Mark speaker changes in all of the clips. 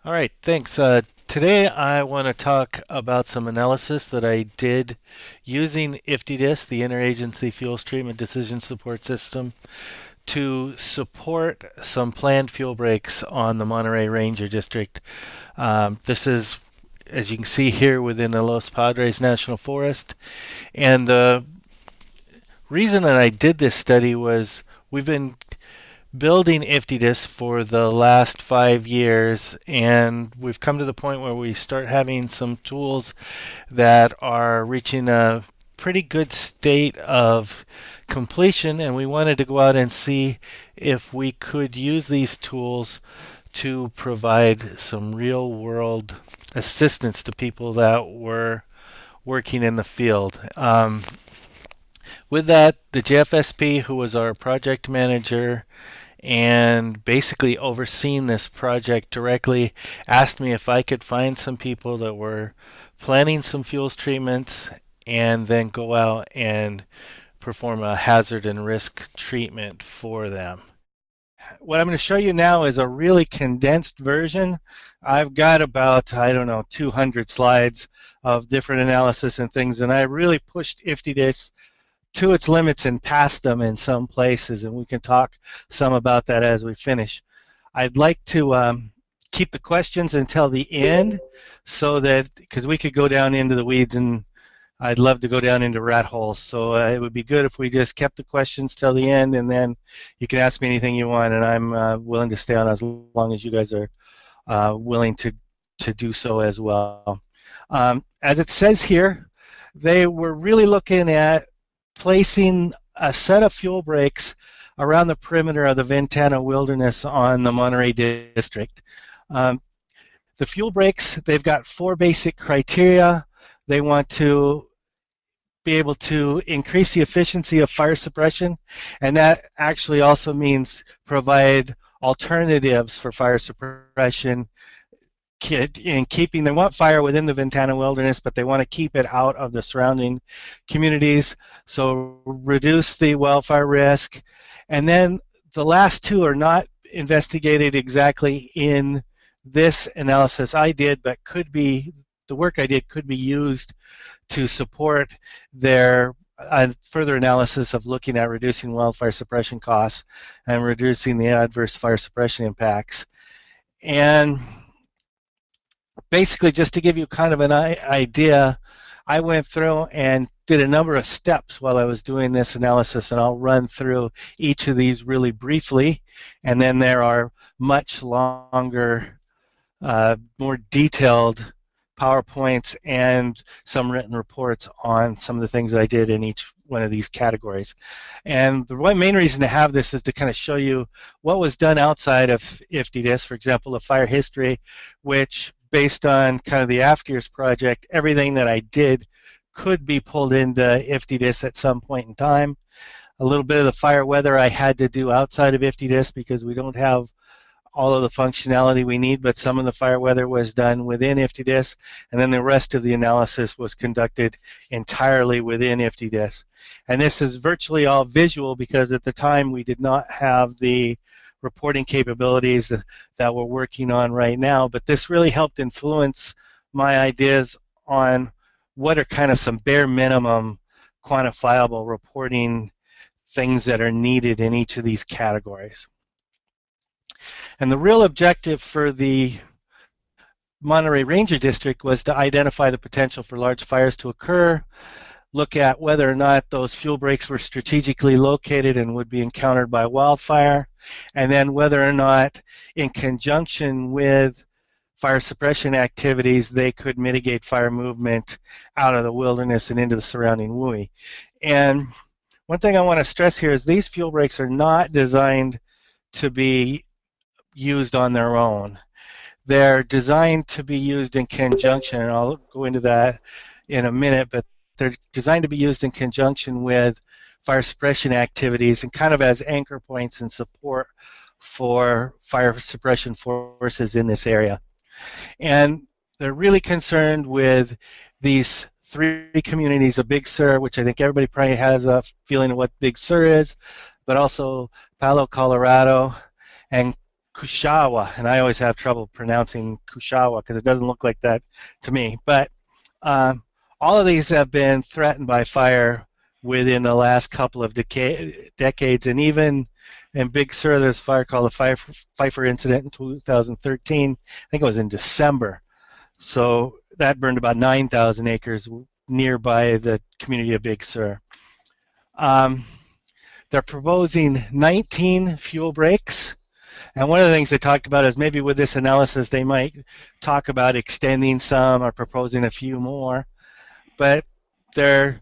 Speaker 1: All right, thanks. Today I want to talk about some analysis that I did using IFTDS, the Interagency Fuels Treatment Decision Support System, to support some planned fuel breaks on the Monterey Ranger District. This is, as you can see here, within the Los Padres National Forest. And the reason that I did this study was we've been building IFTDIS for the last 5 years, and we've come to the point where we start having some tools that are reaching a pretty good state of completion, and we wanted to go out and see if we could use these tools to provide some real world assistance to people that were working in the field. With that, the JFSP, who was our project manager, and basically overseeing this project directly, asked me if I could find some people that were planning some fuels treatments and then go out and perform a hazard and risk treatment for them. What I'm going to show you now is a really condensed version. I've got about, I don't know, 200 slides of different analysis and things, and I really pushed IFTDIS to its limits and past them in some places, and we can talk some about that as we finish. I'd like to keep the questions until the end, so that because we could go down into the weeds, and I'd love to go down into rat holes. So it would be good if we just kept the questions till the end, and then you can ask me anything you want, and I'm willing to stay on as long as you guys are willing to do so as well. As it says here, they were really looking at placing a set of fuel breaks around the perimeter of the Ventana Wilderness on the Monterey District. The fuel breaks, they've got 4 basic criteria. They want to be able to increase the efficiency of fire suppression, and that actually also means provide alternatives for fire suppression in keeping, they want fire within the Ventana Wilderness, but they want to keep it out of the surrounding communities, so reduce the wildfire risk. And then the last 2 are not investigated exactly in this analysis I did, but could be, the work I did could be used to support their further analysis of looking at reducing wildfire suppression costs and reducing the adverse fire suppression impacts. And basically, just to give you kind of an idea, I went through and did a number of steps while I was doing this analysis, and I'll run through each of these really briefly, and then there are much longer, more detailed PowerPoints and some written reports on some of the things that I did in each one of these categories. And the main reason to have this is to kind of show you what was done outside of IFTDIS, for example, a fire history, which based on kind of the after years project, everything that I did could be pulled into IFTDIS at some point in time. A little bit of the fire weather I had to do outside of IFTDIS because we don't have all of the functionality we need, but some of the fire weather was done within IFTDIS, and then the rest of the analysis was conducted entirely within IFTDIS. And this is virtually all visual because at the time we did not have the reporting capabilities that we're working on right now, but this really helped influence my ideas on what are kind of some bare minimum quantifiable reporting things that are needed in each of these categories. And the real objective for the Monterey Ranger District was to identify the potential for large fires to occur, look at whether or not those fuel breaks were strategically located and would be encountered by wildfire, and then whether or not, in conjunction with fire suppression activities, they could mitigate fire movement out of the wilderness and into the surrounding WUI. And one thing I want to stress here is these fuel breaks are not designed to be used on their own. They're designed to be used in conjunction, and I'll go into that in a minute, but they're designed to be used in conjunction with fire suppression activities and kind of as anchor points and support for fire suppression forces in this area. And they're really concerned with these 3 communities of Big Sur, which I think everybody probably has a feeling of what Big Sur is, but also Palo, Colorado, and Kushawa, and I always have trouble pronouncing Kushawa because it doesn't look like that to me. But um, all of these have been threatened by fire within the last couple of decades, and even in Big Sur, there's a fire called the Pfeiffer incident in 2013. I think it was in December. So that burned about 9,000 acres nearby the community of Big Sur. Um, they're proposing 19 fuel breaks. And one of the things they talked about is maybe with this analysis, they might talk about extending some or proposing a few more. But they're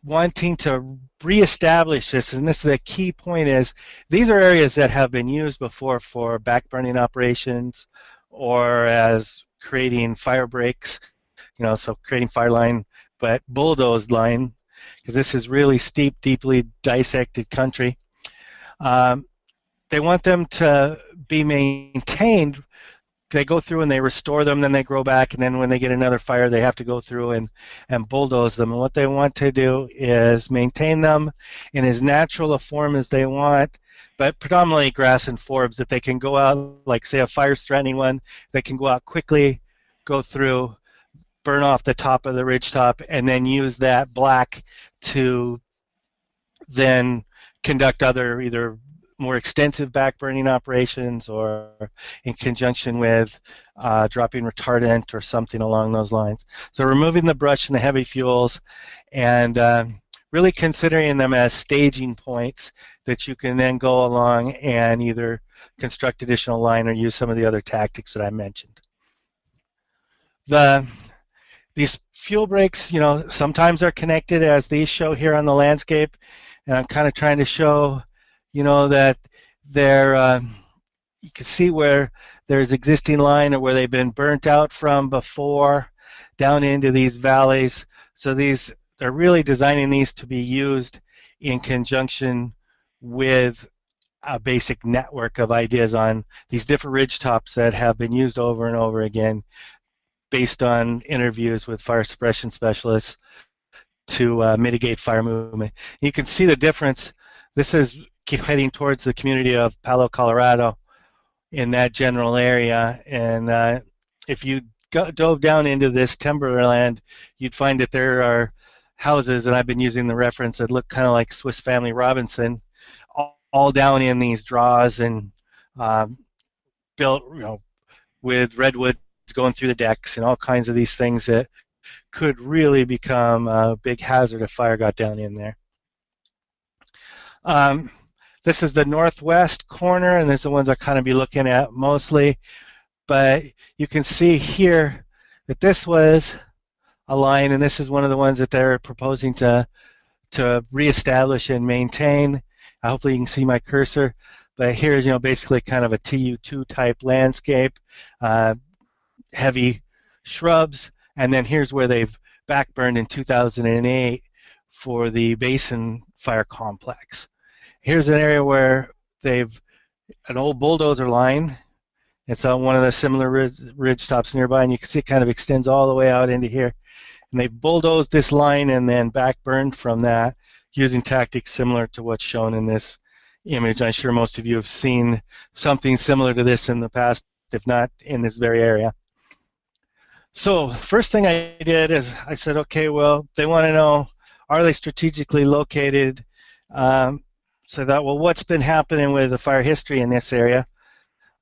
Speaker 1: wanting to reestablish this, and this is a key point, is these are areas that have been used before for backburning operations or as creating fire breaks, so creating fire line, but bulldozed line, because this is really steep, deeply dissected country. They want them to be maintained. They go through and they restore them, then they grow back, and then when they get another fire, they have to go through and bulldoze them. And what they want to do is maintain them in as natural a form as they want, but predominantly grass and forbs, that they can go out, like say a fire's threatening one, they can go out quickly, go through, burn off the top of the ridge top, and then use that black to then conduct other either more extensive backburning operations or in conjunction with dropping retardant or something along those lines. So removing the brush and the heavy fuels and really considering them as staging points that you can then go along and either construct additional line or use some of the other tactics that I mentioned. These fuel breaks, sometimes are connected, as these show here on the landscape, and I'm kind of trying to show, that they're, you can see where there's existing line or where they've been burnt out from before down into these valleys. So they're really designing these to be used in conjunction with a basic network of ideas on these different ridge tops that have been used over and over again based on interviews with fire suppression specialists to mitigate fire movement. You can see the difference. This is heading towards the community of Palo, Colorado, in that general area. And if you dove down into this timberland, you'd find that there are houses, and I've been using the reference, that look kind of like Swiss Family Robinson, all down in these draws and built, with redwoods going through the decks and all kinds of these things that could really become a big hazard if fire got down in there. This is the northwest corner, and this is the ones I kind of be looking at mostly. But you can see here that this was a line, and this is one of the ones that they're proposing to reestablish and maintain. Hopefully you can see my cursor. But here's, basically kind of a TU2 type landscape, heavy shrubs, and then here's where they've backburned in 2008 for the Basin Fire Complex. Here's an area where they've an old bulldozer line. It's on one of the similar ridge tops nearby, and you can see it kind of extends all the way out into here. And they've bulldozed this line and then backburned from that using tactics similar to what's shown in this image. I'm sure most of you have seen something similar to this in the past, if not in this very area. So first thing I did is I said, okay, well, they want to know, are they strategically located? So I thought, well, what's been happening with the fire history in this area?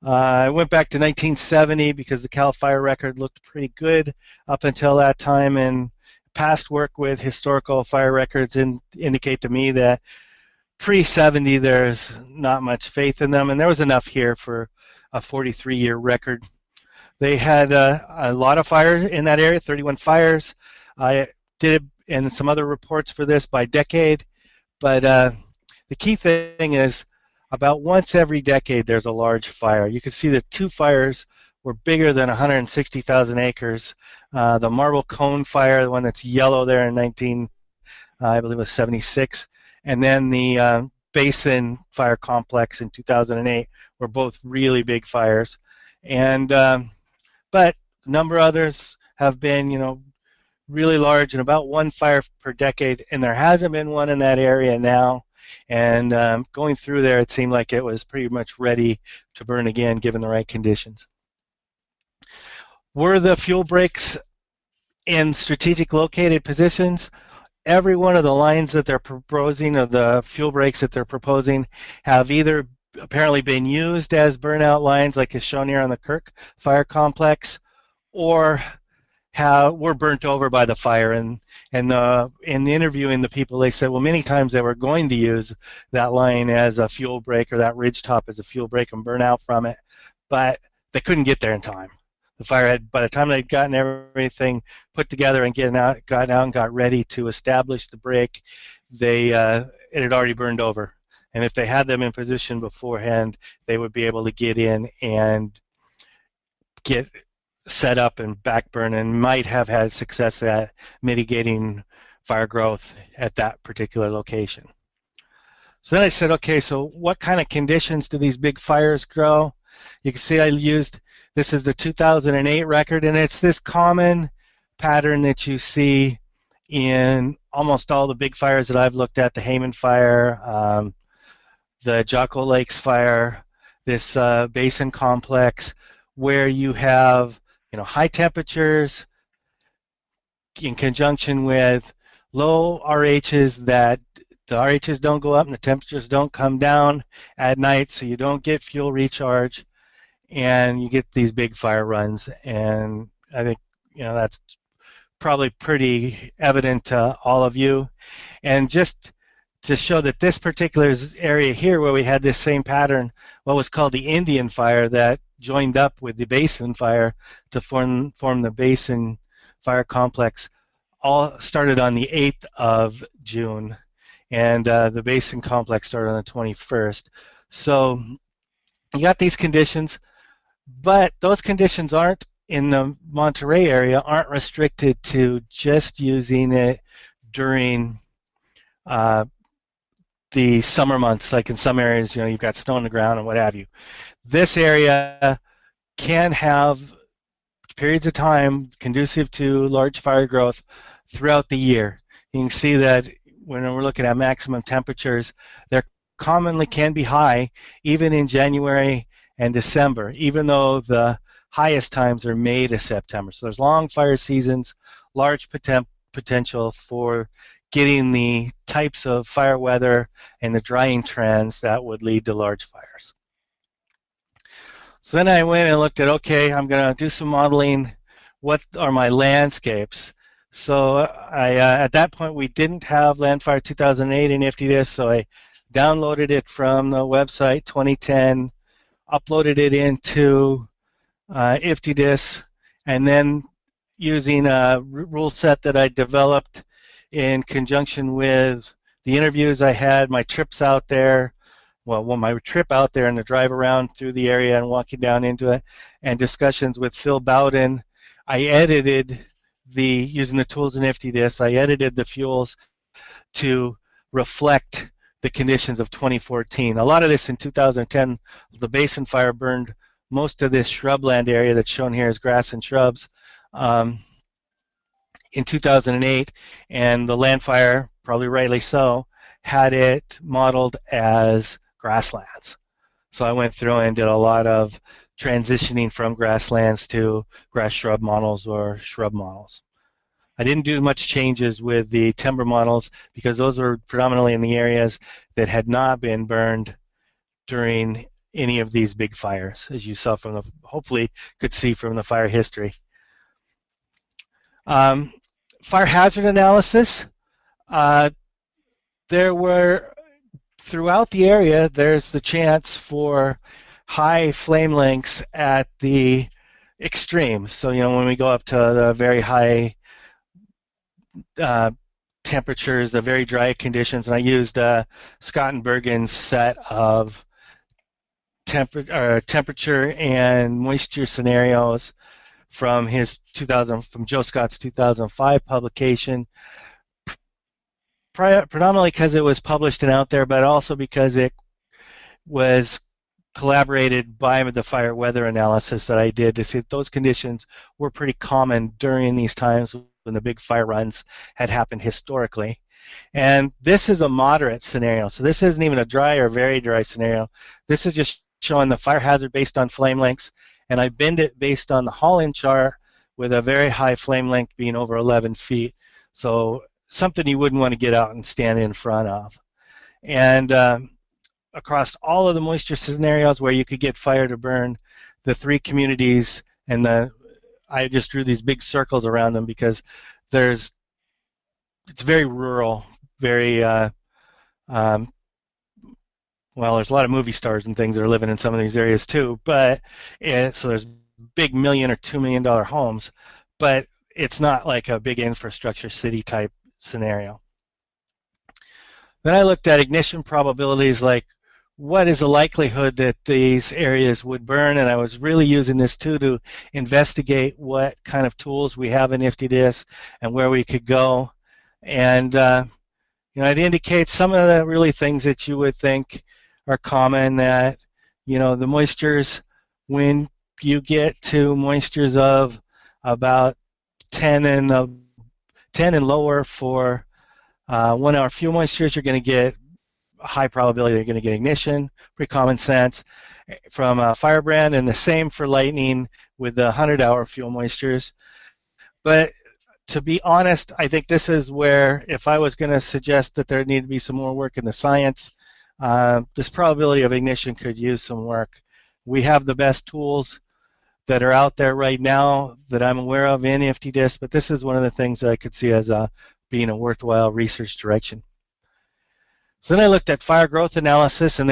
Speaker 1: I went back to 1970 because the CAL FIRE record looked pretty good up until that time, and past work with historical fire records indicate to me that pre-70 there's not much faith in them, and there was enough here for a 43-year record. They had a lot of fires in that area, 31 fires. I did it and some other reports for this by decade, but the key thing is about once every decade there's a large fire. You can see the two fires were bigger than 160,000 acres. The Marble Cone fire, the one that's yellow there in I believe it was 76, and then the Basin Fire Complex in 2008 were both really big fires. And but a number of others have been, really large, and about one fire per decade, and there hasn't been one in that area now. And going through there, it seemed like it was pretty much ready to burn again, given the right conditions. Were the fuel breaks in strategic located positions? Every one of the lines that they're proposing, or the fuel breaks that they're proposing, have either apparently been used as burnout lines, like is shown here on the Kirk fire complex, or were burnt over by the fire. And in interviewing the people, they said, well, many times they were going to use that line as a fuel break, or that ridge top as a fuel break, and burn out from it, but they couldn't get there in time. The fire had, by the time they'd gotten everything put together and got out and got ready to establish the break, it had already burned over. And if they had them in position beforehand, they would be able to get in and get set up and backburn, and might have had success at mitigating fire growth at that particular location. So then I said, okay, so what kind of conditions do these big fires grow? You can see I used, this is the 2008 record, and it's this common pattern that you see in almost all the big fires that I've looked at, the Hayman fire, the Jocko Lakes fire, this basin complex, where you have high temperatures in conjunction with low RHs, that the RHs don't go up and the temperatures don't come down at night, so you don't get fuel recharge, and you get these big fire runs. And I think that's probably pretty evident to all of you. And just to show that this particular area here, where we had this same pattern, what was called the Indian fire, that joined up with the basin fire to form the basin fire complex, all started on the 8th of June, and the basin complex started on the 21st. So you got these conditions, but those conditions aren't, in the Monterey area, aren't restricted to just using it during the summer months. Like in some areas, you've got snow on the ground and what have you. This area can have periods of time conducive to large fire growth throughout the year. You can see that when we're looking at maximum temperatures, they commonly can be high even in January and December, even though the highest times are May to September. So there's long fire seasons, large potential for getting the types of fire weather and the drying trends that would lead to large fires. So then I went and looked at, okay, I'm going to do some modeling. What are my landscapes? So at that point, we didn't have Landfire 2008 in IFTDSS, so I downloaded it from the website 2010, uploaded it into IFTDSS, and then using a rule set that I developed in conjunction with the interviews I had, my trips out there, my trip out there and the drive around through the area and walking down into it, and discussions with Phil Bowden, I edited using the tools in IFTDSS, I edited the fuels to reflect the conditions of 2014. A lot of this in 2010, the basin fire burned most of this shrubland area that's shown here as grass and shrubs in 2008, and the land fire, probably rightly so, had it modeled as grasslands. So I went through and did a lot of transitioning from grasslands to grass shrub models or shrub models. I didn't do much changes with the timber models because those were predominantly in the areas that had not been burned during any of these big fires, as you saw from the, hopefully could see from the fire history. Fire hazard analysis. There were, throughout the area, there's the chance for high flame lengths at the extremes. So, when we go up to the very high temperatures, the very dry conditions, and I used Scott and Bergen's set of temperature and moisture scenarios from Joe Scott's 2005 publication, predominantly because it was published and out there, but also because it was collaborated by the fire weather analysis that I did to see that those conditions were pretty common during these times when the big fire runs had happened historically. And this is a moderate scenario. So this isn't even a dry or very dry scenario. This is just showing the fire hazard based on flame lengths, and I binned it based on the haul-in chart with a very high flame length being over 11 feet. So something you wouldn't want to get out and stand in front of. And across all of the moisture scenarios where you could get fire to burn, the three communities, and I just drew these big circles around them because it's very rural, very well, there's a lot of movie stars and things that are living in some of these areas too, but so there's big $1 or $2 million homes, but it's not like a big infrastructure city type scenario. Then I looked at ignition probabilities, like what is the likelihood that these areas would burn, and I was really using this too to investigate what kind of tools we have in IFTDSS and where we could go. And it indicates some of the really things that you would think are common, that the moistures, when you get to moistures of about 10 and lower for 1 hour fuel moistures, you're going to get a high probability you're going to get ignition. Pretty common sense from a firebrand, and the same for lightning with the 100-hour fuel moistures. But to be honest, I think this is where, if I was going to suggest that there needed to be some more work in the science, this probability of ignition could use some work. We have the best tools that are out there right now that I'm aware of in IFTDSS, but this is one of the things that I could see as being a worthwhile research direction. So then I looked at fire growth analysis, and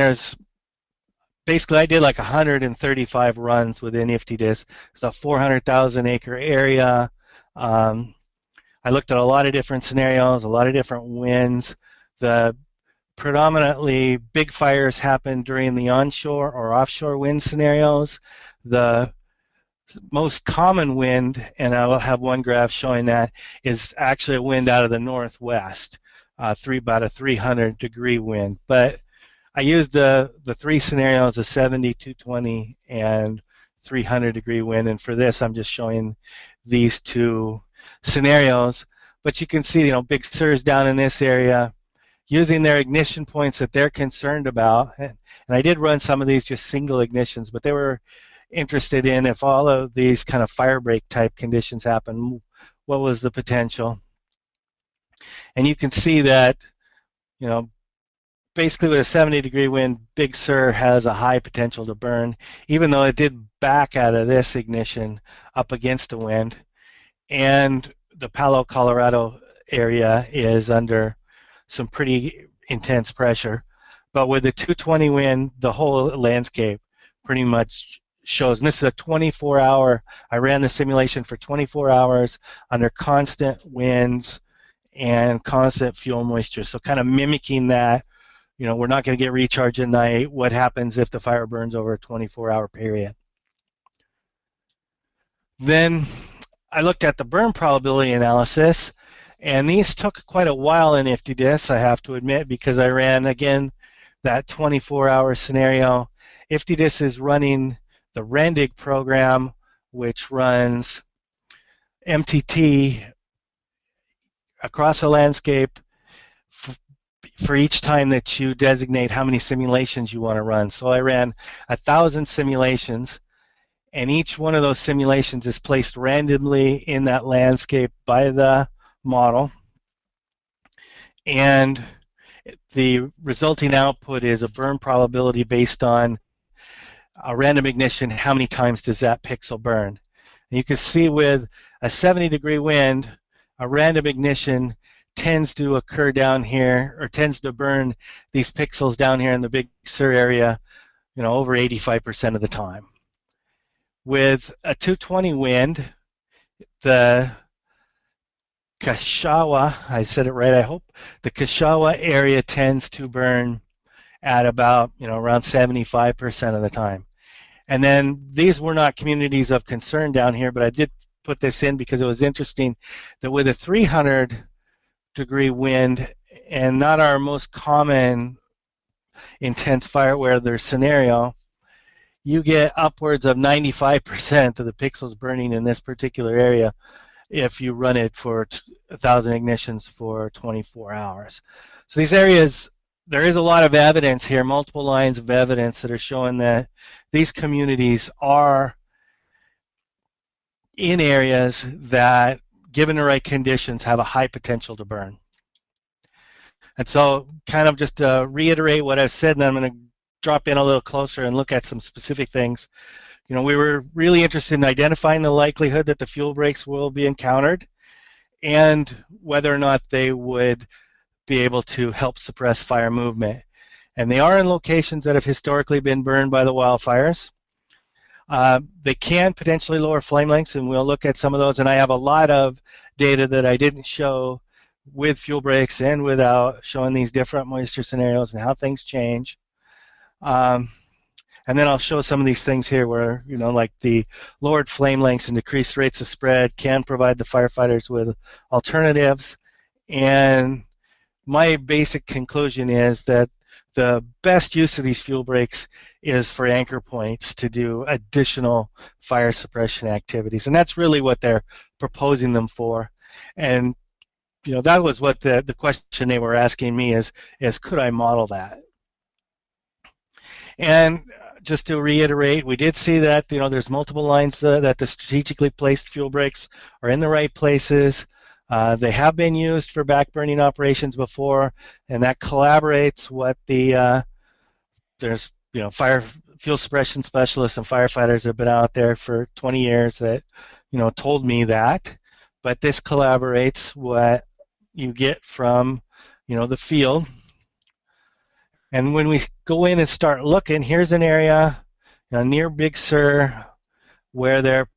Speaker 1: basically I did like 135 runs within IFTDSS. It's a 400,000 acre area. I looked at a lot of different scenarios, a lot of different winds. The predominantly big fires happen during the onshore or offshore wind scenarios. The most common wind, and I will have one graph showing that, is actually a wind out of the northwest, about a 300-degree wind. But I used the three scenarios, a 70, 220, and 300-degree wind, and for this I'm just showing these two scenarios. But you can see, Big Sur's down in this area using their ignition points that they're concerned about. And I did run some of these just single ignitions, but they were interested in, if all of these kind of fire break type conditions happen, what was the potential? And you can see that, basically with a 70-degree wind, Big Sur has a high potential to burn, even though it did back out of this ignition up against the wind. And the Palo, Colorado area is under some pretty intense pressure. But with the 220 wind, the whole landscape pretty much shows, and this is a 24-hour, I ran the simulation for 24 hours under constant winds and constant fuel moisture. So kind of mimicking that, we're not going to get recharge at night. What happens if the fire burns over a 24-hour period? Then I looked at the burn probability analysis, and these took quite a while in IFTDSS, I have to admit, because I ran, again, that 24-hour scenario. IFTDSS is running the RENDIG program, which runs MTT across the landscape for each time that you designate how many simulations you want to run. So I ran 1,000 simulations, and each one of those simulations is placed randomly in that landscape by the model. And the resulting output is a burn probability based on a random ignition, how many times does that pixel burn. And you can see with a 70-degree wind, a random ignition tends to occur down here, or tends to burn these pixels down here in the Big Sur area, over 85% of the time. With a 220 wind, the Kashawa, I said it right, I hope, the Kashawa area tends to burn at about, around 75% of the time. And then these were not communities of concern down here, but I did put this in because it was interesting that with a 300-degree wind, and not our most common intense fire weather scenario, you get upwards of 95% of the pixels burning in this particular area. if you run it for 1,000 ignitions for 24 hours. So these areas, there is a lot of evidence here, multiple lines of evidence that are showing that these communities are in areas that, given the right conditions, have a high potential to burn. And so kind of just to reiterate what I've said, and I'm going to drop in a little closer and look at some specific things. You know, we were really interested in identifying the likelihood that the fuel breaks will be encountered and whether or not they would be able to help suppress fire movement. And they are in locations that have historically been burned by the wildfires. They can potentially lower flame lengths, and we'll look at some of those. And I have a lot of data that I didn't show with fuel breaks and without, showing these different moisture scenarios and how things change. And then I'll show some of these things here where, you know, like the lowered flame lengths and decreased rates of spread can provide the firefighters with alternatives. And my basic conclusion is that the best use of these fuel breaks is for anchor points to do additional fire suppression activities. And that's really what they're proposing them for. And, you know, that was what the question they were asking me is could I model that? And just to reiterate, we did see that, you know, there's multiple lines that the strategically placed fuel breaks are in the right places. They have been used for backburning operations before, and that collaborates what the there's, you know, fuel suppression specialists and firefighters have been out there for 20 years that, you know, told me that. But this collaborates what you get from, you know, the field. And when we go in and start looking, here's an area, you know, near Big Sur where they're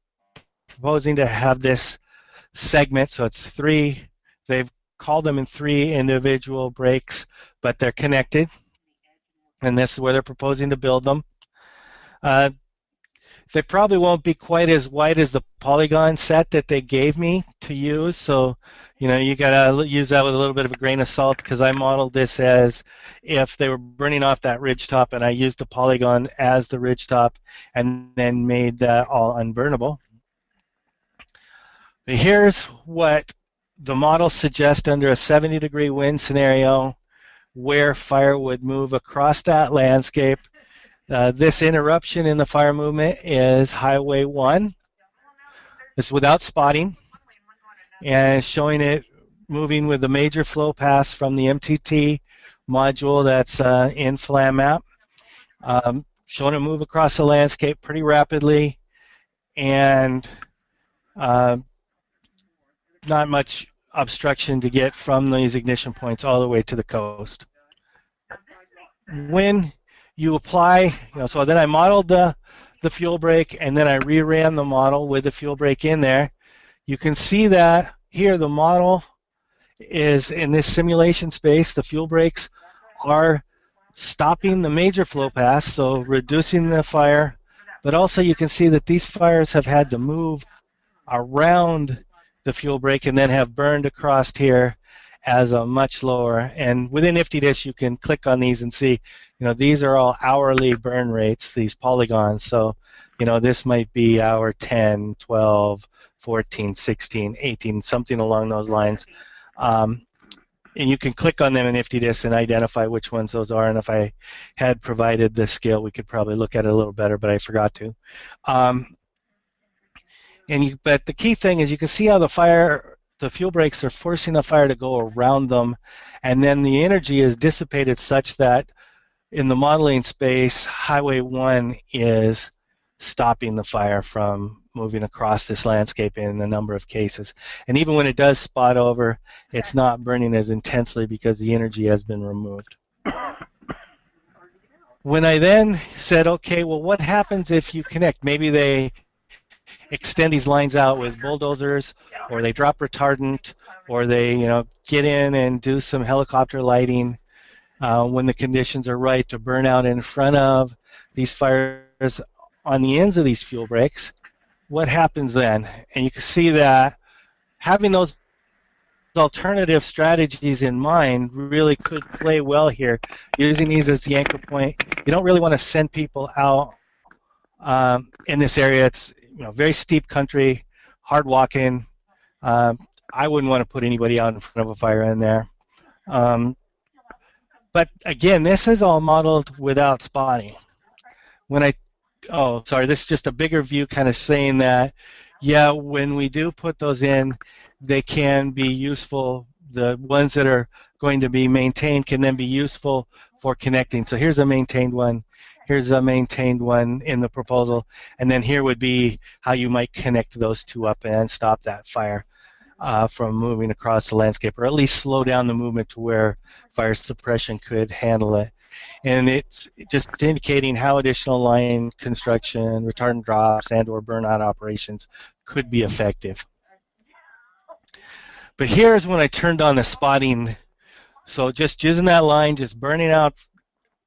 Speaker 1: proposing to have this segment. So it's three. They've called them in three individual breaks, but they're connected. And this is where they're proposing to build them. They probably won't be quite as wide as the polygon set that they gave me to use. So, you know, you got to use that with a little bit of a grain of salt, because I modeled this as if they were burning off that ridge top, and I used the polygon as the ridge top and then made that all unburnable. But here's what the model suggests under a 70-degree wind scenario where fire would move across that landscape. This interruption in the fire movement is Highway 1. It's without spotting, and showing it moving with the major flow paths from the MTT module that's in FlamMap, showing it move across the landscape pretty rapidly, and not much obstruction to get from these ignition points all the way to the coast. When you apply, you know, so then I modeled the fuel break, and then I reran the model with the fuel break in there. You can see that here the model is in this simulation space. The fuel breaks are stopping the major flow paths, so reducing the fire, but also you can see that these fires have had to move around the fuel break and then have burned across here as a much lower. And within IFTDSS, you can click on these and see, you know, these are all hourly burn rates, these polygons. So, you know, this might be hour 10, 12, 14, 16, 18, something along those lines. And you can click on them in IFTDSS and identify which ones those are. And if I had provided the scale, we could probably look at it a little better, but I forgot to. But the key thing is you can see how the fuel breaks are forcing the fire to go around them, and then the energy is dissipated such that in the modeling space, Highway 1 is stopping the fire from moving across this landscape in a number of cases. And even when it does spot over, it's not burning as intensely because the energy has been removed. When I then said, okay, well, what happens if you connect? Maybe they extend these lines out with bulldozers, or they drop retardant, or they, you know, get in and do some helicopter lighting when the conditions are right to burn out in front of these fires on the ends of these fuel breaks. What happens then? And you can see that having those alternative strategies in mind really could play well here, using these as the anchor point. You don't really want to send people out in this area. It's, you know, very steep country, hard walking. I wouldn't want to put anybody out in front of a fire in there. Um, but again, this is all modeled without spotting. When I Oh, sorry, this is just a bigger view kind of saying that, yeah, when we do put those in, they can be useful. The ones that are going to be maintained can then be useful for connecting. So here's a maintained one, here's a maintained one in the proposal, and then here would be how you might connect those two up and stop that fire from moving across the landscape, or at least slow down the movement to where fire suppression could handle it. And it's just indicating how additional line construction, retardant drops, and or burnout operations could be effective. But here's when I turned on the spotting. So just using that line, just burning out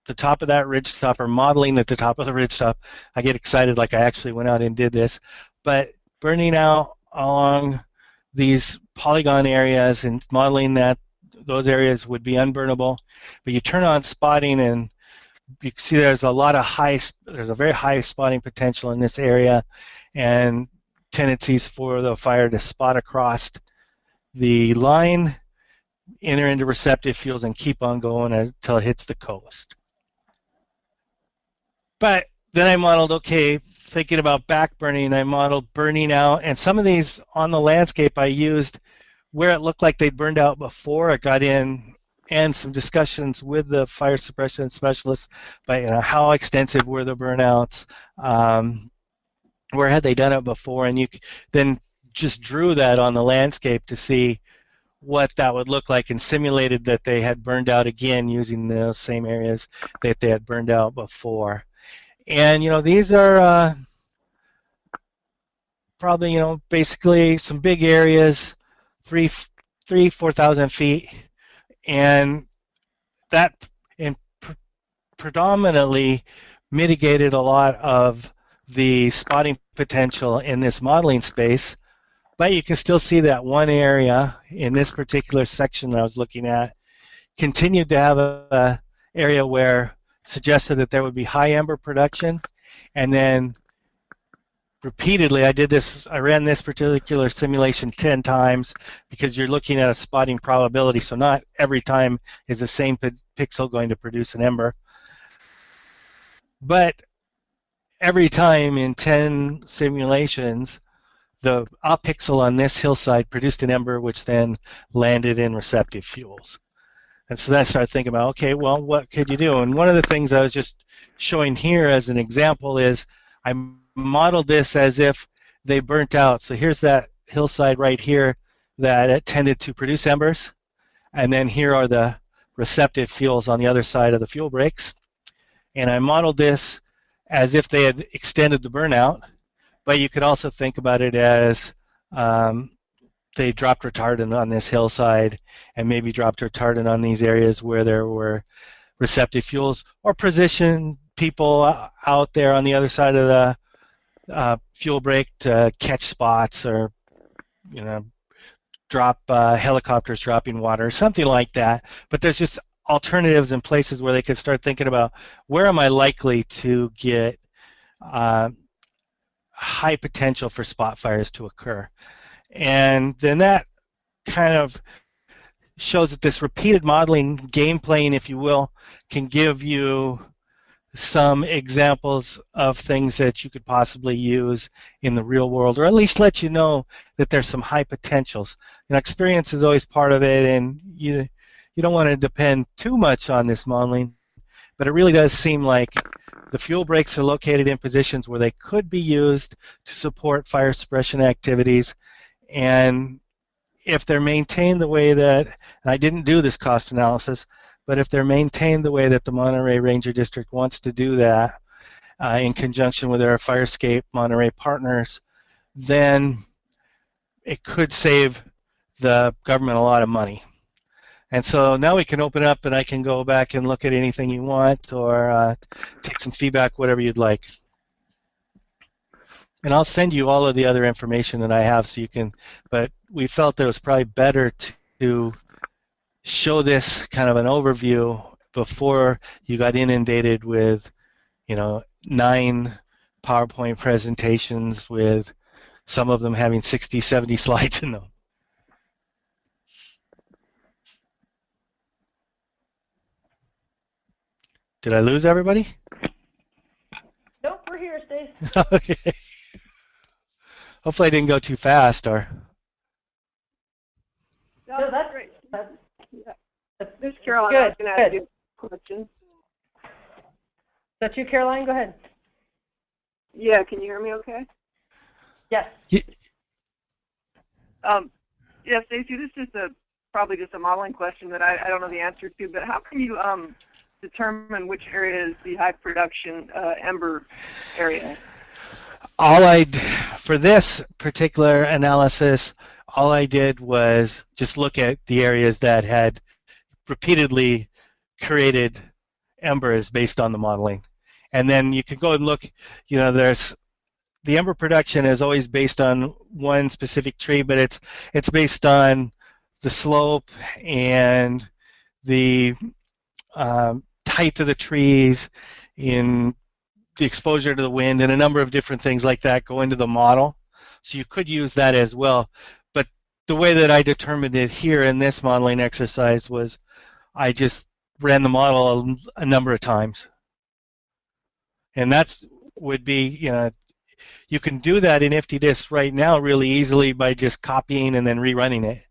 Speaker 1: the top of that ridge top, or modeling at the top of the ridge top. I get excited like I actually went out and did this. But burning out along these polygon areas and modeling that those areas would be unburnable. But you turn on spotting, and you can see there's a very high spotting potential in this area, and tendencies for the fire to spot across the line, enter into receptive fuels, and keep on going until it hits the coast. But then I modeled, okay, thinking about back burning, I modeled burning out, and some of these on the landscape I used where it looked like they'd burned out before. I got in and some discussions with the fire suppression specialists about how extensive were the burnouts, where had they done it before, and you then just drew that on the landscape to see what that would look like, and simulated that they had burned out again using those same areas that they had burned out before. And these are probably basically some big areas, 4,000 feet, and that predominantly mitigated a lot of the spotting potential in this modeling space. But you can still see that one area in this particular section that I was looking at continued to have a area where suggested that there would be high ember production. And then repeatedly, I ran this particular simulation 10 times, because you're looking at a spotting probability, so not every time is the same pixel going to produce an ember. But every time in 10 simulations, the up pixel on this hillside produced an ember, which then landed in receptive fuels. And so then I started thinking about, okay, well, what could you do? And one of the things I was just showing here as an example is I modeled this as if they burnt out. So here's that hillside right here that it tended to produce embers. And then here are the receptive fuels on the other side of the fuel breaks. And I modeled this as if they had extended the burnout. But you could also think about it as they dropped retardant on this hillside, and maybe dropped retardant on these areas where there were receptive fuels, or position people out there on the other side of the fuel break to catch spots, or drop helicopters dropping water, something like that. But there's just alternatives in places where they could start thinking about, where am I likely to get high potential for spot fires to occur. And then that kind of shows that this repeated modeling, game playing, if you will, can give you some examples of things that you could possibly use in the real world, or at least let you know that there's some high potentials. Experience is always part of it, and you don't want to depend too much on this modeling, but it really does seem like the fuel breaks are located in positions where they could be used to support fire suppression activities. And if they're maintained the way that, and I didn't do this cost analysis, but if they're maintained the way that the Monterey Ranger District wants to do that, in conjunction with their Firescape Monterey partners, then it could save the government a lot of money. And so now we can open up, and I can go back and look at anything you want, or take some feedback, whatever you'd like. And I'll send you all of the other information that I have, so you can, but we felt that it was probably better to show this kind of an overview before you got inundated with 9 PowerPoint presentations with some of them having 60, 70 slides in them. Did I lose everybody?
Speaker 2: Nope, we're here, Stace.
Speaker 1: Okay. Hopefully I didn't go too fast or.
Speaker 2: No, that's great.
Speaker 3: This is Caroline. I was going to ask you a question.
Speaker 2: That's you, Caroline? Go ahead.
Speaker 3: Yeah, can you hear me okay?
Speaker 2: Yes.
Speaker 3: Yeah, Stacy, this is probably just a modeling question that I don't know the answer to, but how can you determine which area is the high production ember area?
Speaker 1: For this particular analysis, all I did was just look at the areas that had repeatedly created embers based on the modeling. And then you can go and look, there's the ember production is always based on one specific tree, but it's based on the slope and the height of the trees, in the exposure to the wind, and a number of different things like that go into the model. So you could use that as well. But the way that I determined it here in this modeling exercise was I just ran the model a number of times. And that's would be, you can do that in IFTDSS right now really easily by just copying and then rerunning it.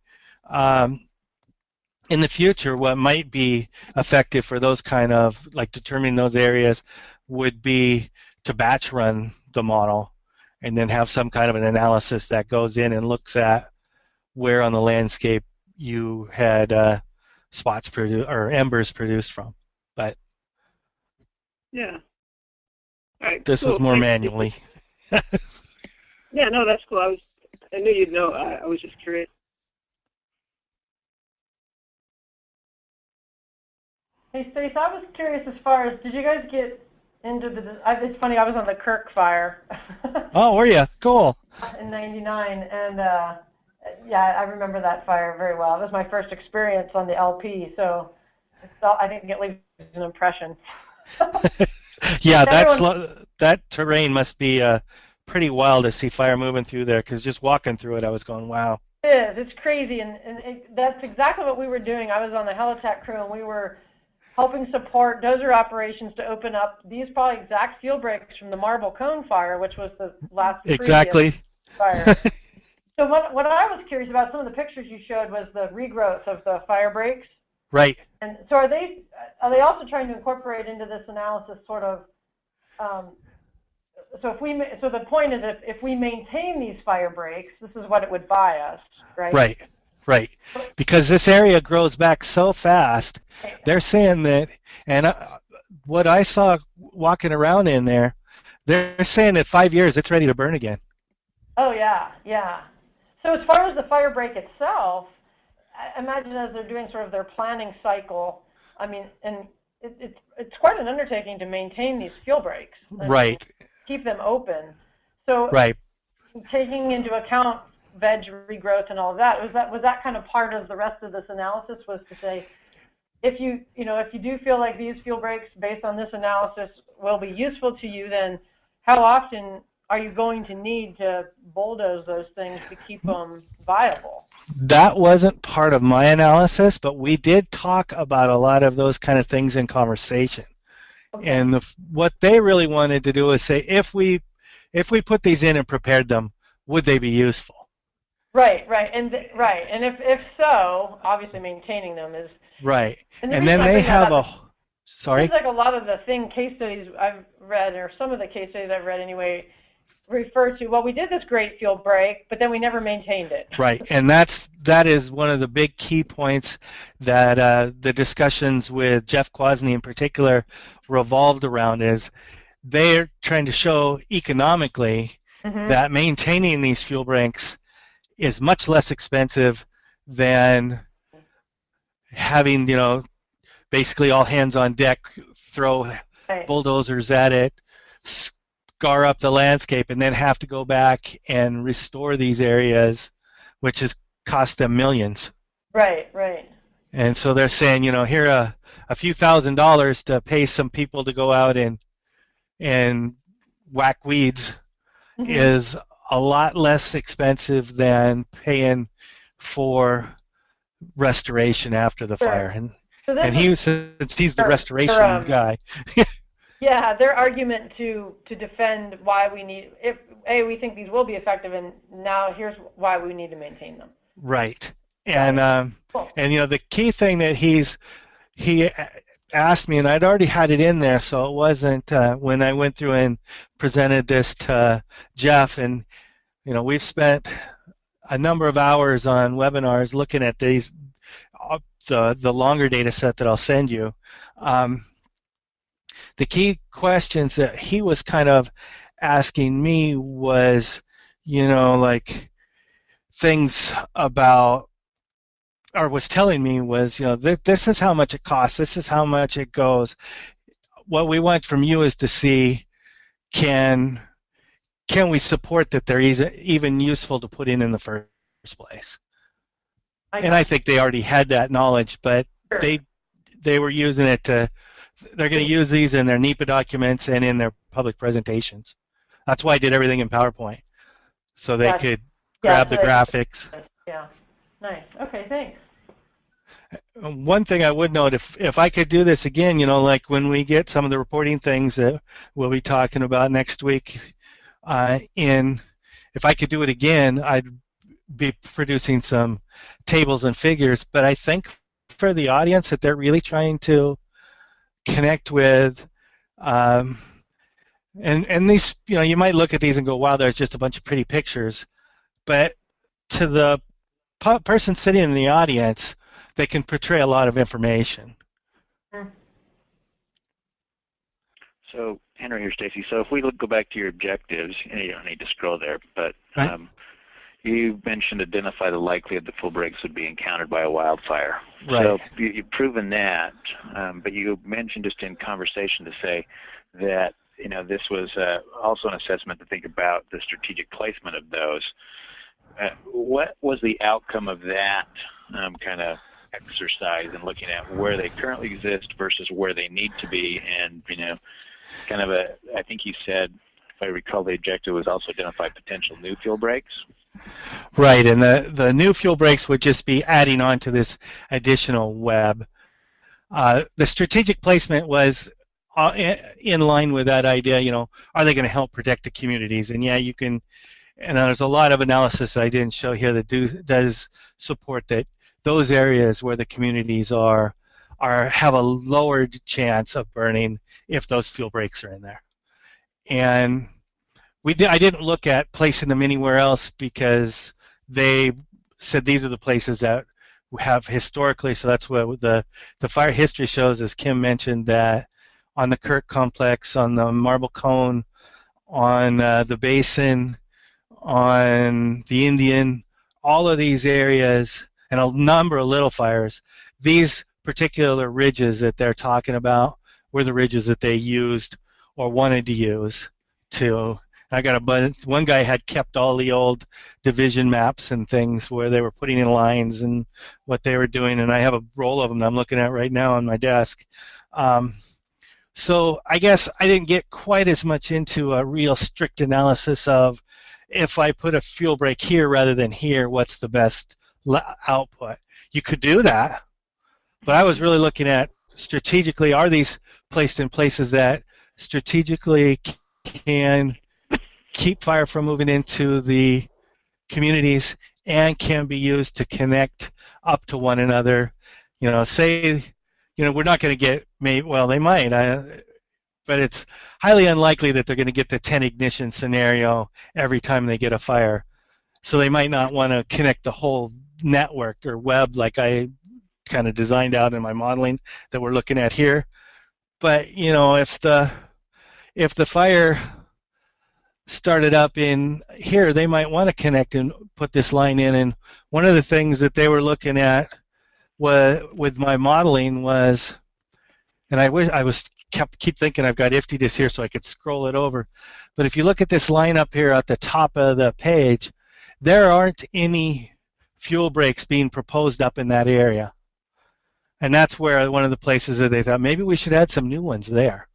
Speaker 1: In the future, what might be effective for those kind of, like determining those areas, would be to batch run the model and then have some kind of an analysis that goes in and looks at where on the landscape you had spots or embers produced from. But
Speaker 3: yeah. All right,
Speaker 1: this
Speaker 3: cool.
Speaker 1: was more
Speaker 3: Thanks.
Speaker 1: manually.
Speaker 3: Yeah, no, that's cool. I knew you'd know. I was just curious.
Speaker 2: Hey, Stace, I was curious as far as, did you guys get into it's funny, I was on the Kirk fire.
Speaker 1: Oh, were you? Cool.
Speaker 2: In '99, and yeah, I remember that fire very well. It was my first experience on the LP, so I think it leaves an impression.
Speaker 1: Yeah, that terrain must be pretty wild to see fire moving through there, because just walking through it, I was going, wow.
Speaker 2: It is. It's crazy, and that's exactly what we were doing. I was on the Helitack crew, and we were helping support Dozer operations to open up these probably exact fuel breaks from the Marble Cone fire, which was the last
Speaker 1: exactly
Speaker 2: fire. So what I was curious about, some of the pictures you showed, was the regrowth of the fire breaks.
Speaker 1: Right.
Speaker 2: And so are they also trying to incorporate into this analysis sort of, so the point is, if we maintain these fire breaks, this is what it would buy us, right?
Speaker 1: Right. Because this area grows back so fast, they're saying that, and what I saw walking around in there, they're saying that 5 years it's ready to burn again.
Speaker 2: Oh yeah. So as far as the fire break itself, I imagine as they're doing sort of their planning cycle, I mean, and it's quite an undertaking to maintain these fuel breaks.
Speaker 1: Right.
Speaker 2: Keep them open. So
Speaker 1: right.
Speaker 2: Taking into account veg regrowth and all of that, was that kind of part of the rest of this analysis, was to say, if you do feel like these fuel breaks based on this analysis will be useful to you, then how often are you going to need to bulldoze those things to keep them viable?
Speaker 1: That wasn't part of my analysis, but we did talk about a lot of those kind of things in conversation. Okay. And what they really wanted to do was say, if we put these in and prepared them, would they be useful? Right. And
Speaker 2: if so, obviously maintaining them is
Speaker 1: right. And then they have sorry.
Speaker 2: Seems like a lot of the case studies I've read, or some of the case studies I've read anyway, refer to, well, we did this great fuel break, but then we never maintained it.
Speaker 1: Right, and that is one of the big key points that the discussions with Jeff Kwasny in particular revolved around, is they're trying to show economically that maintaining these fuel breaks is much less expensive than having, basically all hands on deck, throw bulldozers at it, scar up the landscape, and then have to go back and restore these areas, which has cost them millions.
Speaker 2: Right.
Speaker 1: And so they're saying, here a few $1,000s to pay some people to go out and whack weeds is a lot less expensive than paying for restoration after the fire.
Speaker 2: So this
Speaker 1: And
Speaker 2: is
Speaker 1: since he's the
Speaker 2: their,
Speaker 1: restoration guy.
Speaker 2: yeah, their argument to defend why we need, if we think these will be effective, and now here's why we need to maintain them.
Speaker 1: Right.
Speaker 2: Got
Speaker 1: And
Speaker 2: Cool.
Speaker 1: and the key thing that he asked me, and I'd already had it in there, so it wasn't when I went through and presented this to Jeff. And we've spent a number of hours on webinars looking at these, the longer data set that I'll send you. The key questions that he was kind of asking me was, like things about, or was telling me was, this is how much it costs, this is how much it goes. What we want from you is to see, can we support that they're even useful to put in the first place? And I think they already had that knowledge, but they were using it to, they're going to use these in their NEPA documents and in their public presentations. That's why I did everything in PowerPoint, so they could grab the graphics.
Speaker 2: Yeah, nice. Okay, thanks.
Speaker 1: One thing I would note, if I could do this again, like when we get some of the reporting things that we'll be talking about next week, if I could do it again, I'd be producing some tables and figures. But I think for the audience that they're really trying to connect with, and these, you might look at these and go, wow, there's just a bunch of pretty pictures. But to the person sitting in the audience, they can portray a lot of information.
Speaker 4: So, Henry or Stacy, so if we go back to your objectives, you don't need to scroll there, but
Speaker 1: right.
Speaker 4: You mentioned identify the likelihood that fuel breaks would be encountered by a wildfire.
Speaker 1: Right.
Speaker 4: So you've proven that, but you mentioned just in conversation to say that this was also an assessment to think about the strategic placement of those. What was the outcome of that kind of exercise in looking at where they currently exist versus where they need to be, and kind of I think you said, if I recall, the objective was also identify potential new fuel breaks.
Speaker 1: Right, and the new fuel breaks would just be adding on to this additional web. The strategic placement was in line with that idea. Are they going to help protect the communities? And yeah, you can. And there's a lot of analysis that I didn't show here that does support that those areas where the communities are have a lowered chance of burning if those fuel breaks are in there. And I didn't look at placing them anywhere else because they said these are the places that have historically, so that's what the fire history shows, as Kim mentioned, that on the Kirk complex, on the Marble Cone, on the Basin, on the Indian, all of these areas, and a number of little fires, these particular ridges that they're talking about were the ridges that they used or wanted to use to. I got a bunch. One guy had kept all the old division maps and things where they were putting in lines and what they were doing, and I have a roll of them that I'm looking at right now on my desk. So I guess I didn't get quite as much into a real strict analysis of if I put a fuel break here rather than here, what's the best output. You could do that, but I was really looking at strategically, are these placed in places that strategically can keep fire from moving into the communities and can be used to connect up to one another. Say, we're not going to get, well, they might, but it's highly unlikely that they're going to get the 10 ignition scenario every time they get a fire. So they might not want to connect the whole network or web like I kind of designed out in my modeling that we're looking at here. But if the fire started up in here, they might want to connect and put this line in. And one of the things that they were looking at with my modeling was, and I wish I keep thinking I've got IFTDSS here so I could scroll it over. But if you look at this line up here at the top of the page, there aren't any fuel breaks being proposed up in that area. And that's where one of the places that they thought maybe we should add some new ones there.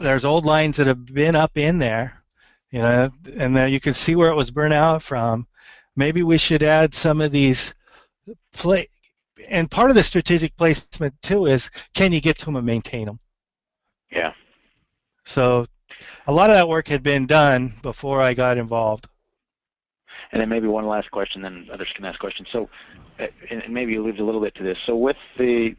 Speaker 1: There's old lines that have been up in there, and there you can see where it was burnt out from. Maybe we should add some of these and part of the strategic placement too is, can you get to them and maintain them?
Speaker 4: Yeah.
Speaker 1: So a lot of that work had been done before I got involved.
Speaker 4: And then maybe one last question, then others can ask questions. So, and maybe you alluded a little bit to this. So with the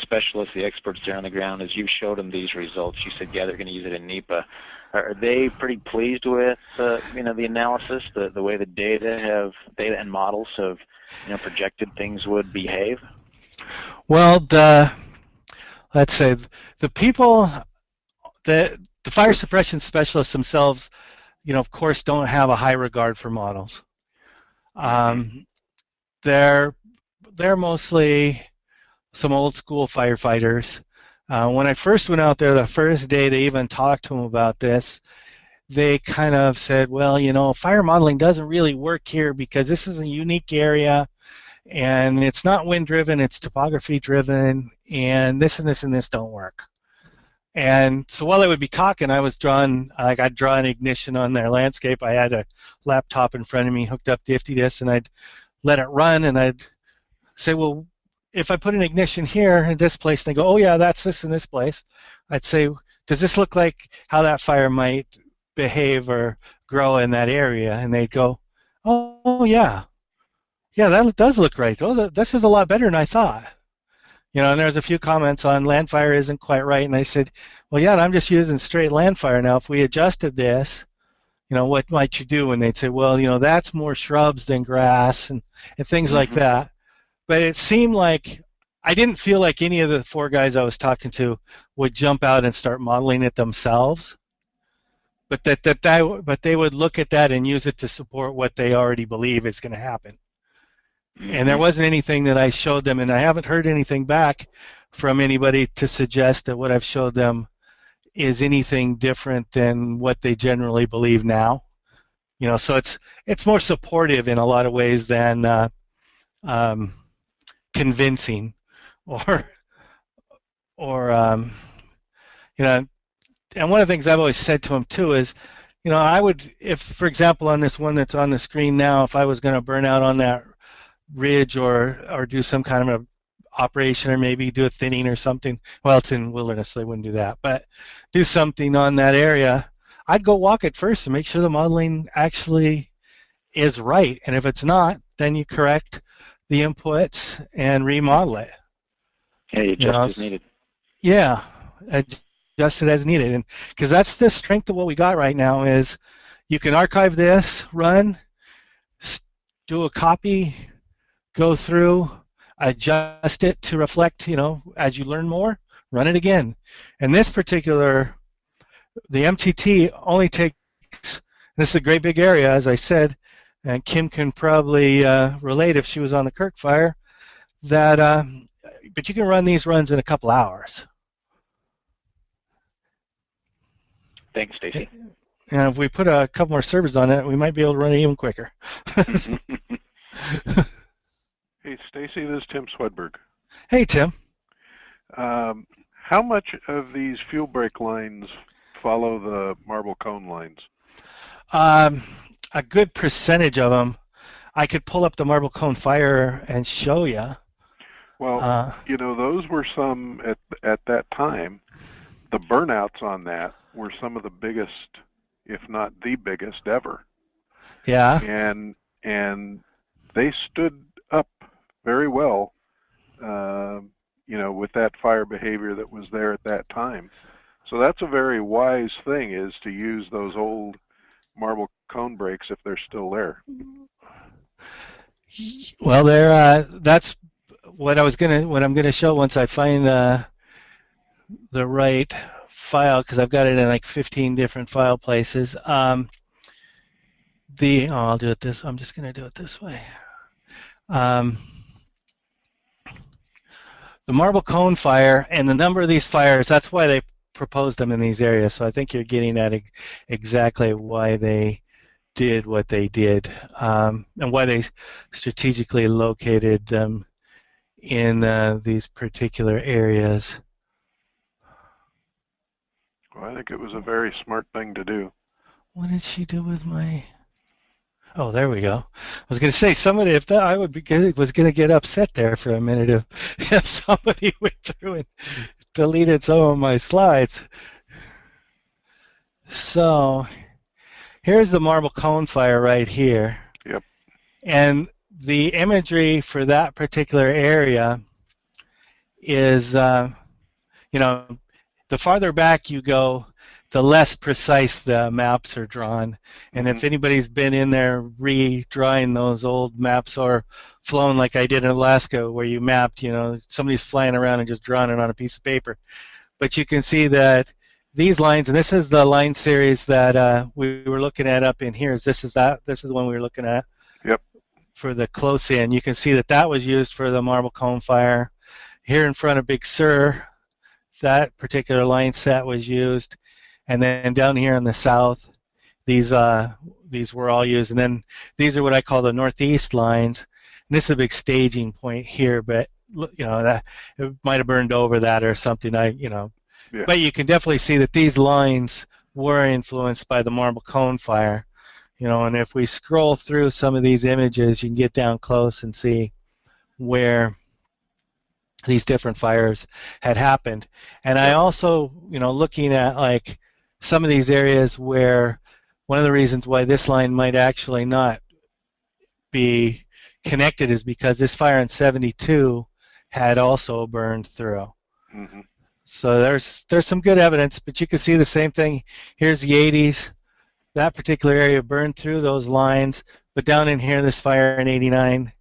Speaker 4: specialists, the experts there on the ground, as you showed them these results, you said, yeah, they're going to use it in NEPA. Are they pretty pleased with the analysis, the way the data and models have projected things would behave?
Speaker 1: Well, let's say the people, the fire suppression specialists themselves, of course, don't have a high regard for models. They're mostly some old school firefighters. When I first went out there, the first day they even talked to them about this, they kind of said, well, fire modeling doesn't really work here because this is a unique area and it's not wind driven, it's topography driven, and this and this and this don't work. And so while I would be talking, I was drawing, like I'd draw an ignition on their landscape. I had a laptop in front of me hooked up to IFTDSS, and I'd let it run, and I'd say, well, if I put an ignition here in this place, and they go, oh yeah, that's this in this place, I'd say, does this look like how that fire might behave or grow in that area? And they'd go, oh yeah, that does look right. Oh, this is a lot better than I thought. And there's a few comments on land fire isn't quite right, and I said, well, yeah, I'm just using straight land fire now. If we adjusted this, what might you do? And they'd say, well, that's more shrubs than grass and things like that. But it seemed like I didn't feel like any of the four guys I was talking to would jump out and start modeling it themselves, but but they would look at that and use it to support what they already believe is going to happen. And there wasn't anything that I showed them, and I haven't heard anything back from anybody to suggest that what I've showed them is anything different than what they generally believe now. So it's more supportive in a lot of ways than convincing, or and one of the things I've always said to them too is, I would, if for example on this one that's on the screen now, if I was going to burn out on that ridge or do some kind of a operation, or maybe do a thinning or something, well, it's in wilderness, so I wouldn't do that, but do something on that area, I'd go walk it first and make sure the modeling actually is right, and if it's not, then you correct the inputs and remodel it.
Speaker 4: Yeah, you adjust as needed.
Speaker 1: Yeah, adjust it as needed, and because that's the strength of what we got right now is you can archive this, run, do a copy, go through, adjust it to reflect, as you learn more, run it again. And this particular, the MTT only takes, this is a great big area, as I said, and Kim can probably relate if she was on the Kirk fire, that, but you can run these runs in a couple hours.
Speaker 4: Thanks, Stacy.
Speaker 1: And if we put a couple more servers on it, we might be able to run it even quicker.
Speaker 5: Hey, Stacy, this is Tim Swedberg.
Speaker 1: Hey, Tim.
Speaker 5: How much of these fuel break lines follow the marble cone lines?
Speaker 1: A good percentage of them. I could pull up the marble cone fire and show you.
Speaker 5: Well, those were some at that time. The burnouts on that were some of the biggest, if not the biggest ever.
Speaker 1: Yeah.
Speaker 5: And they stood up very well, with that fire behavior that was there at that time. So that's a very wise thing, is to use those old marble cone breaks if they're still there.
Speaker 1: Well, that's what I'm gonna show once I find the right file, because I've got it in like 15 different file places. I'll do it this. I'm just gonna do it this way. The marble cone fire and the number of these fires, that's why they proposed them in these areas. So I think you're getting at exactly why they did what they did, and why they strategically located them in these particular areas.
Speaker 5: Well, I think it was a very smart thing to do.
Speaker 1: What did she do with my... Oh, there we go. I was going to say somebody, if that, I would be was going to get upset there for a minute if somebody went through and deleted some of my slides. So here's the marble cone fire right here.
Speaker 5: Yep.
Speaker 1: And the imagery for that particular area is, you know, the farther back you go, the less precise the maps are drawn. And if anybody's been in there redrawing those old maps or flown like I did in Alaska, where you mapped, you know, somebody's flying around and just drawing it on a piece of paper. But you can see that these lines, and this is the line series that we were looking at up in here. This is the one we were looking at.
Speaker 5: Yep.
Speaker 1: For the close in. You can see that that was used for the marble cone fire. Here in front of Big Sur, that particular line set was used. And then down here in the south, these were all used. And then these are what I call the northeast lines. And this is a big staging point here, but you know that it might have burned over that or something.
Speaker 5: Yeah.
Speaker 1: But you can definitely see that these lines were influenced by the marble cone fire. You know, and if we scroll through some of these images, you can get down close and see where these different fires had happened. And I also, you know, looking at like some of these areas where one of the reasons why this line might actually not be connected is because this fire in 72 had also burned through. So there's some good evidence, but you can see the same thing. Here's the 80s. That particular area burned through those lines, but down in here, this fire in 89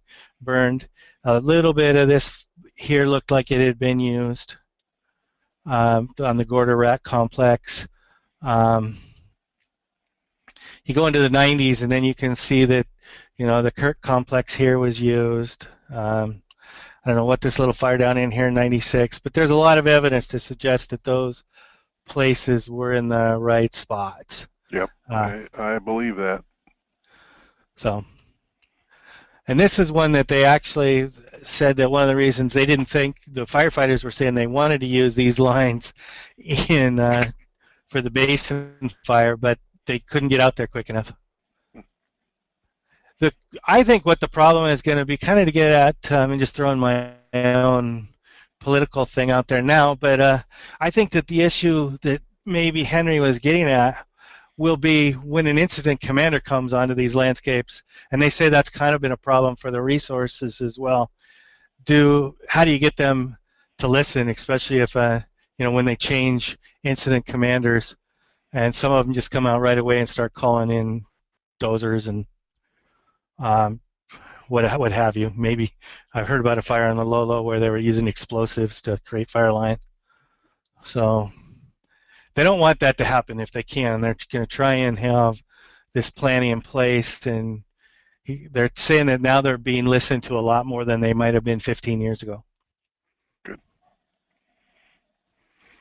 Speaker 1: burned. A little bit of this here looked like it had been used on the Gorder Rat complex. You go into the 90s, and then you can see that, you know, the Kirk complex here was used. I don't know what this little fire down in here in 96, but there's a lot of evidence to suggest that those places were in the right spots.
Speaker 5: Yep, I believe that.
Speaker 1: So, and this is one that they actually said that one of the reasons they didn't think the firefighters were saying they wanted to use these lines in for the basin fire, but they couldn't get out there quick enough. I think what the problem is going to be, kind of to get at, I'm just throwing my own political thing out there now, but I think that the issue that maybe Henry was getting at will be when an incident commander comes onto these landscapes, and they say that's kind of been a problem for the resources as well. How do you get them to listen, especially if you know, when they change incident commanders, and some of them just come out right away and start calling in dozers and what have you. Maybe I've heard about a fire on the Lolo where they were using explosives to create fire line. So they don't want that to happen if they can. They're going to try and have this planning in place, and they're saying that now they're being listened to a lot more than they might have been 15 years ago.
Speaker 5: Good.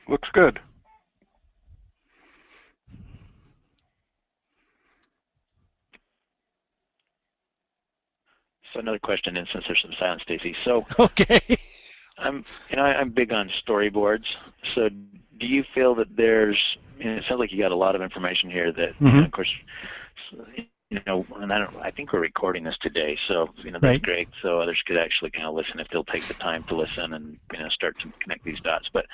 Speaker 5: Looks good.
Speaker 4: So another question, and since there's some silence, Stacy. So
Speaker 1: okay.
Speaker 4: I'm big on storyboards. So do you feel that there's, it sounds like you got a lot of information here that, you know, of course, you know, and I think we're recording this today, so, you know, that's great. So others could actually kind of listen if they'll take the time to listen and, you know, start to connect these dots. But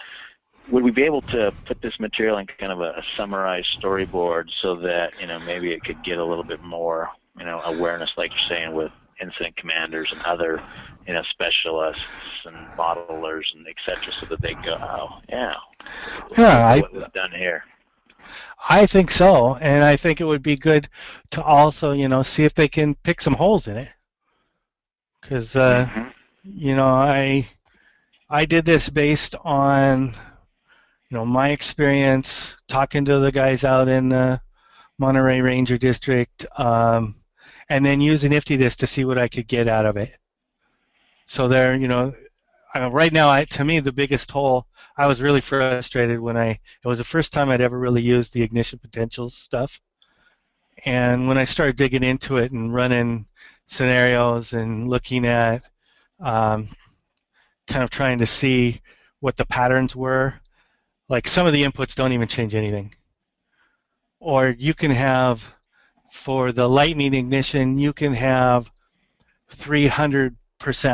Speaker 4: would we be able to put this material in kind of a summarized storyboard so that, you know, maybe it could get a little bit more, you know, awareness, like you're saying, with incident commanders and other, you know, specialists and modelers and et cetera, so that they go, oh, yeah, what was done here.
Speaker 1: I think so, and I think it would be good to also, you know, see if they can pick some holes in it, because you know, I did this based on, you know, my experience talking to the guys out in the Monterey Ranger District, and then using IFTDSS to see what I could get out of it. So there, you know, right now, to me, the biggest hole, I was really frustrated when it was the first time I'd ever really used the ignition potentials stuff. And when I started digging into it and running scenarios and looking at kind of trying to see what the patterns were, like some of the inputs don't even change anything. Or you can have for the lightning ignition, you can have 300%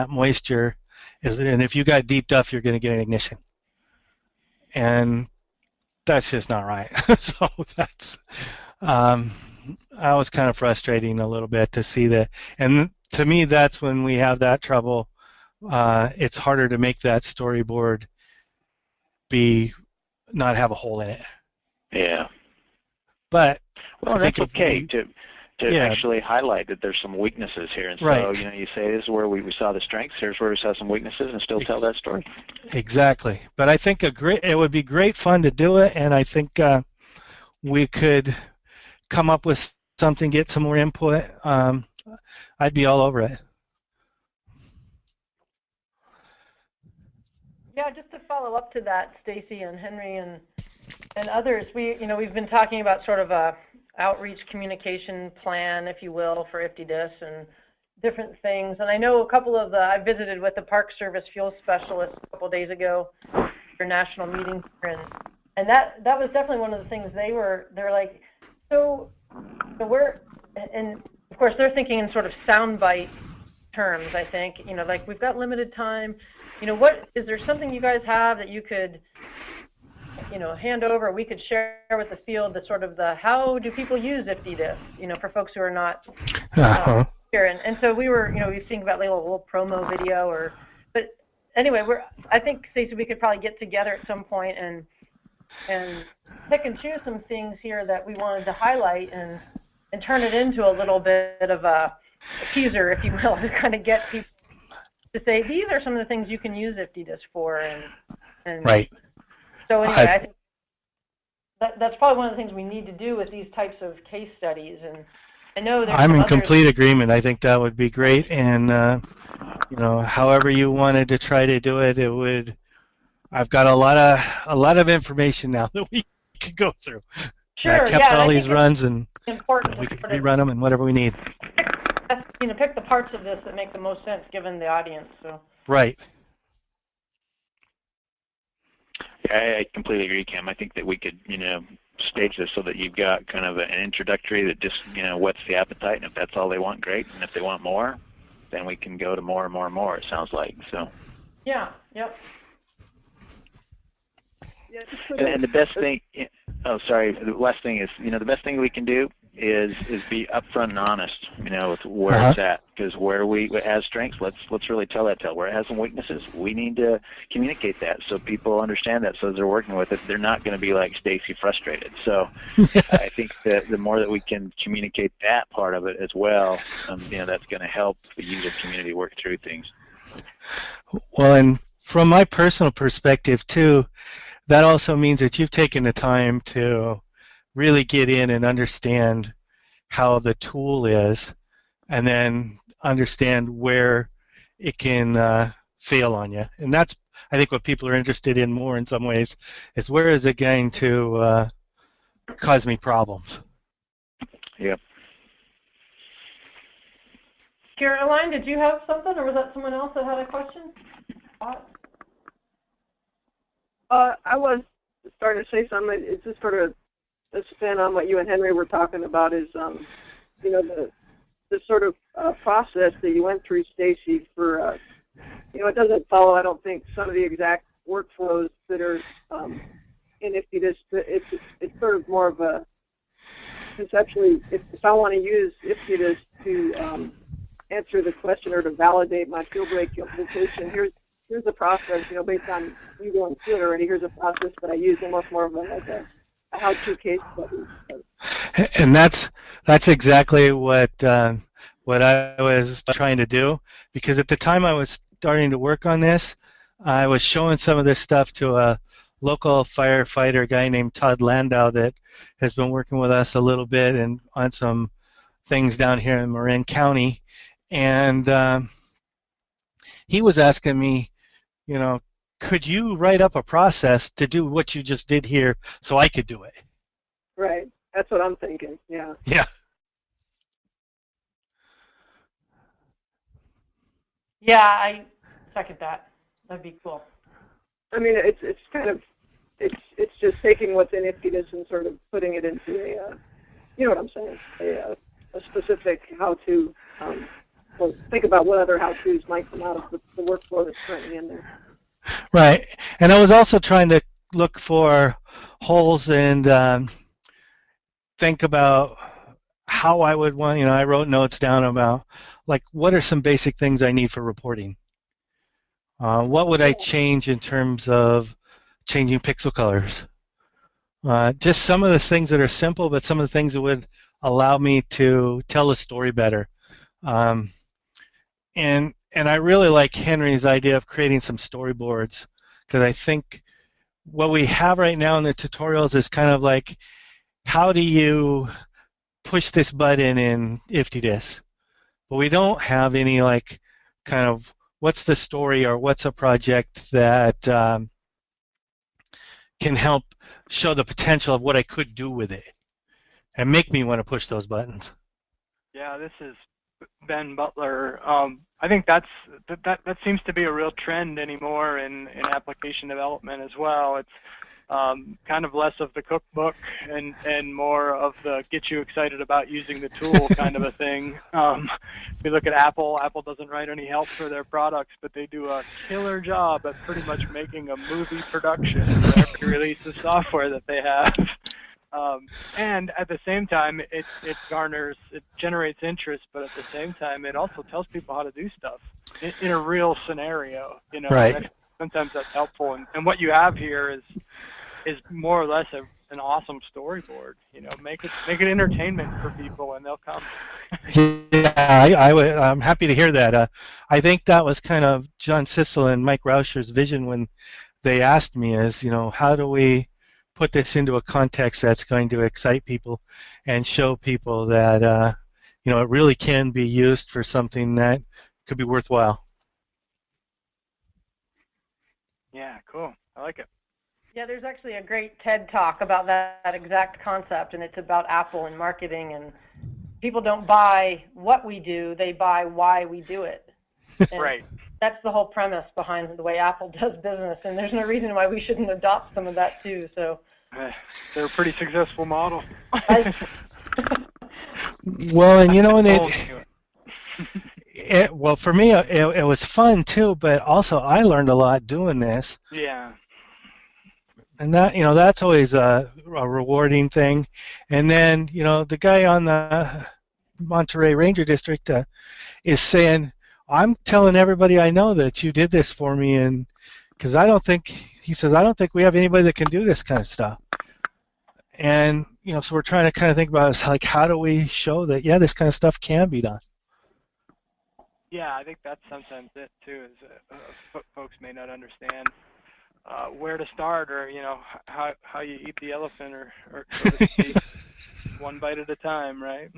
Speaker 1: moisture, and if you got deep duff, you're going to get an ignition. And that's just not right. So that's, I was kind of frustrating a little bit to see that. And to me, that's when we have that trouble. It's harder to make that storyboard not have a hole in it.
Speaker 4: Yeah.
Speaker 1: But
Speaker 4: well, that's okay to actually highlight that there's some weaknesses here. And so, you say this is where we saw the strengths, here's where we saw some weaknesses, and still tell that story.
Speaker 1: Exactly. But I think it would be great fun to do it, and I think we could come up with something, get some more input. I'd be all over it.
Speaker 2: Yeah, just to follow up to that, Stacy and Henry and others, we've been talking about sort of a outreach communication plan, if you will, for IFTDS and different things. And I know I visited with the Park Service fuel specialist a couple of days ago for national meetings, and that was definitely one of the things they're like, so we're, and of course they're thinking in sort of soundbite terms, I think, like we've got limited time, what, is there something you guys have that you could, hand over, we could share with the field the sort of how do people use IFTDS, for folks who are not here. And so we were, we think about like a little promo video but anyway, I think, Stacey, we could probably get together at some point and pick and choose some things here that we wanted to highlight and turn it into a little bit of a teaser, if you will, to kind of get people to say, these are some of the things you can use IFTDS for. And
Speaker 1: right.
Speaker 2: So anyway, I think that's probably one of the things we need to do with these types of case studies. And I know I'm in
Speaker 1: complete agreement. I think that would be great. And however you wanted to try to do it, I've got a lot of information now that we could go through.
Speaker 2: Sure.
Speaker 1: I kept all these runs, and
Speaker 2: important
Speaker 1: we could rerun them and whatever we need.
Speaker 2: Pick the parts of this that make the most sense given the audience. So. Right.
Speaker 4: I completely agree, Kim. I think that we could, stage this so that you've got kind of an introductory that just, whets the appetite, and if that's all they want, great. And if they want more, then we can go to more and more and more, it sounds like. So.
Speaker 2: Yeah, yep.
Speaker 4: And the best thing, the last thing is, the best thing we can do is be upfront and honest, with where it's at. Because where it has strengths, let's really tell that tale. Where it has some weaknesses, we need to communicate that so people understand that. So as they're working with it, they're not going to be like Stacy, frustrated. So I think that the more that we can communicate that part of it as well, that's going to help the user community work through things.
Speaker 1: Well, and from my personal perspective too, that also means that you've taken the time to really get in and understand how the tool is, and then understand where it can fail on you. And that's, I think, what people are interested in more in some ways, is where is it going to cause me problems.
Speaker 4: Yep.
Speaker 2: Caroline, did you have something, or was that someone else that had a question?
Speaker 3: I was starting to say something. It's just sort of a spin on what you and Henry were talking about, is the sort of process that you went through, Stacy, for it doesn't follow, I don't think, some of the exact workflows that are in IFTDS. It's sort of more of a conceptually, if I want to use IFTDS to answer the question or to validate my fuel break implementation, here's the process, based on you going through it already. Here's a process that I use, almost more of a how-to case study.
Speaker 1: And that's exactly what I was trying to do, because at the time I was starting to work on this, I was showing some of this stuff to a local firefighter guy named Todd Landau that has been working with us a little bit and on some things down here in Marin County, and he was asking me, could you write up a process to do what you just did here so I could do it?
Speaker 3: Right. That's what I'm thinking. Yeah.
Speaker 1: Yeah.
Speaker 2: Yeah, I second that. That'd be cool.
Speaker 3: I mean, it's kind of it's just taking what's in IFTDS and sort of putting it into a, you know what I'm saying, a specific how-to. Well, think about what other how-tos might come out of the workflow that's currently in there.
Speaker 1: Right. And I was also trying to look for holes and think about how I would want, I wrote notes down about, like, what are some basic things I need for reporting? What would I change in terms of changing pixel colors? Just some of the things that are simple, but some of the things that would allow me to tell a story better. And I really like Henry's idea of creating some storyboards, because I think what we have right now in the tutorials is kind of like, how do you push this button in IFTDSS? But we don't have any, like, kind of what's the story or what's a project that can help show the potential of what I could do with it and make me want to push those buttons.
Speaker 6: Yeah, this is Ben Butler. I think that seems to be a real trend anymore in application development as well. It's kind of less of the cookbook and more of the get you excited about using the tool kind of a thing. If you look at Apple doesn't write any help for their products, but they do a killer job at pretty much making a movie production for every release of software that they have. And at the same time, it generates interest, but at the same time, it also tells people how to do stuff in a real scenario.
Speaker 1: Right.
Speaker 6: Sometimes that's helpful. And what you have here is more or less an awesome storyboard. Make it entertainment for people, and they'll come.
Speaker 1: Yeah, I'm happy to hear that. I think that was kind of John Sissel and Mike Rauscher's vision when they asked me is, how do we put this into a context that's going to excite people and show people that, it really can be used for something that could be worthwhile.
Speaker 6: Yeah, cool. I like it.
Speaker 2: Yeah, there's actually a great TED Talk about that exact concept, and it's about Apple and marketing, and people don't buy what we do, they buy why we do it.
Speaker 6: Right.
Speaker 2: That's the whole premise behind the way Apple does business, and there's no reason why we shouldn't adopt some of that too. So
Speaker 6: they're a pretty successful model.
Speaker 1: Well, and well, for me, it was fun too, but also I learned a lot doing this.
Speaker 6: Yeah.
Speaker 1: And that's always a rewarding thing. And then, the guy on the Monterey Ranger District is saying, I'm telling everybody I know that you did this for me, and because I don't think we have anybody that can do this kind of stuff. And, so we're trying to kind of think about is like, how do we show that, yeah, this kind of stuff can be done?
Speaker 6: Yeah, I think that's sometimes it too, is folks may not understand where to start, or how you eat the elephant, or so to speak, one bite at a time, right?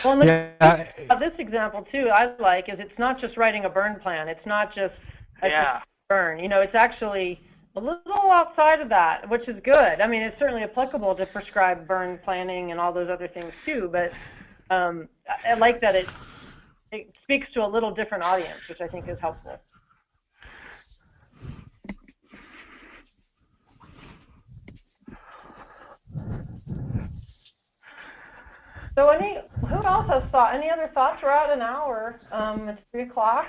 Speaker 2: Well, this example too, I like, is it's not just writing a burn plan. It's not just a burn. It's actually a little outside of that, which is good. I mean, it's certainly applicable to prescribed burn planning and all those other things too. But I like that it speaks to a little different audience, which I think is helpful. So who else has any other thoughts? We're at an hour. It's 3 o'clock.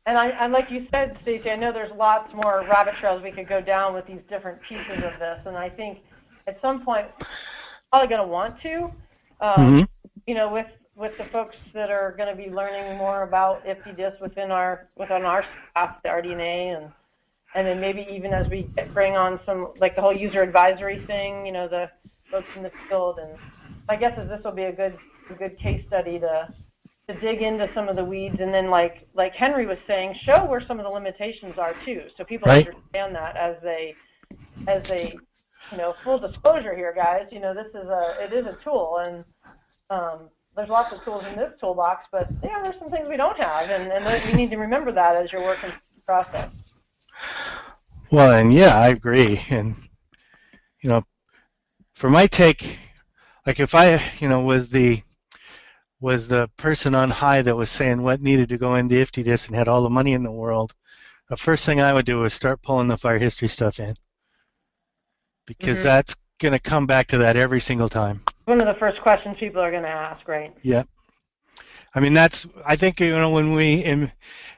Speaker 2: And I like you said, Stacey, I know there's lots more rabbit trails we could go down with these different pieces of this. And I think at some point, probably going to want to, with the folks that are going to be learning more about IFTDSS within our staff, the RDNA, and then maybe even as we bring on some, like the whole user advisory thing, the folks in the field. And my guess is this will be a good case study to dig into some of the weeds, and then like Henry was saying, show where some of the limitations are too, so people understand that as a full disclosure here, guys. It is a tool, and there's lots of tools in this toolbox, but there's some things we don't have, and you need to remember that as you're working through the process.
Speaker 1: Well, and I agree, and for my take, like if I was the person on high that was saying what needed to go into IFTDSS and had all the money in the world, the first thing I would do was start pulling the fire history stuff in, because that's going to come back to that every single time.
Speaker 2: one of the first questions people are going to ask, right?
Speaker 1: Yeah. I mean, I think, when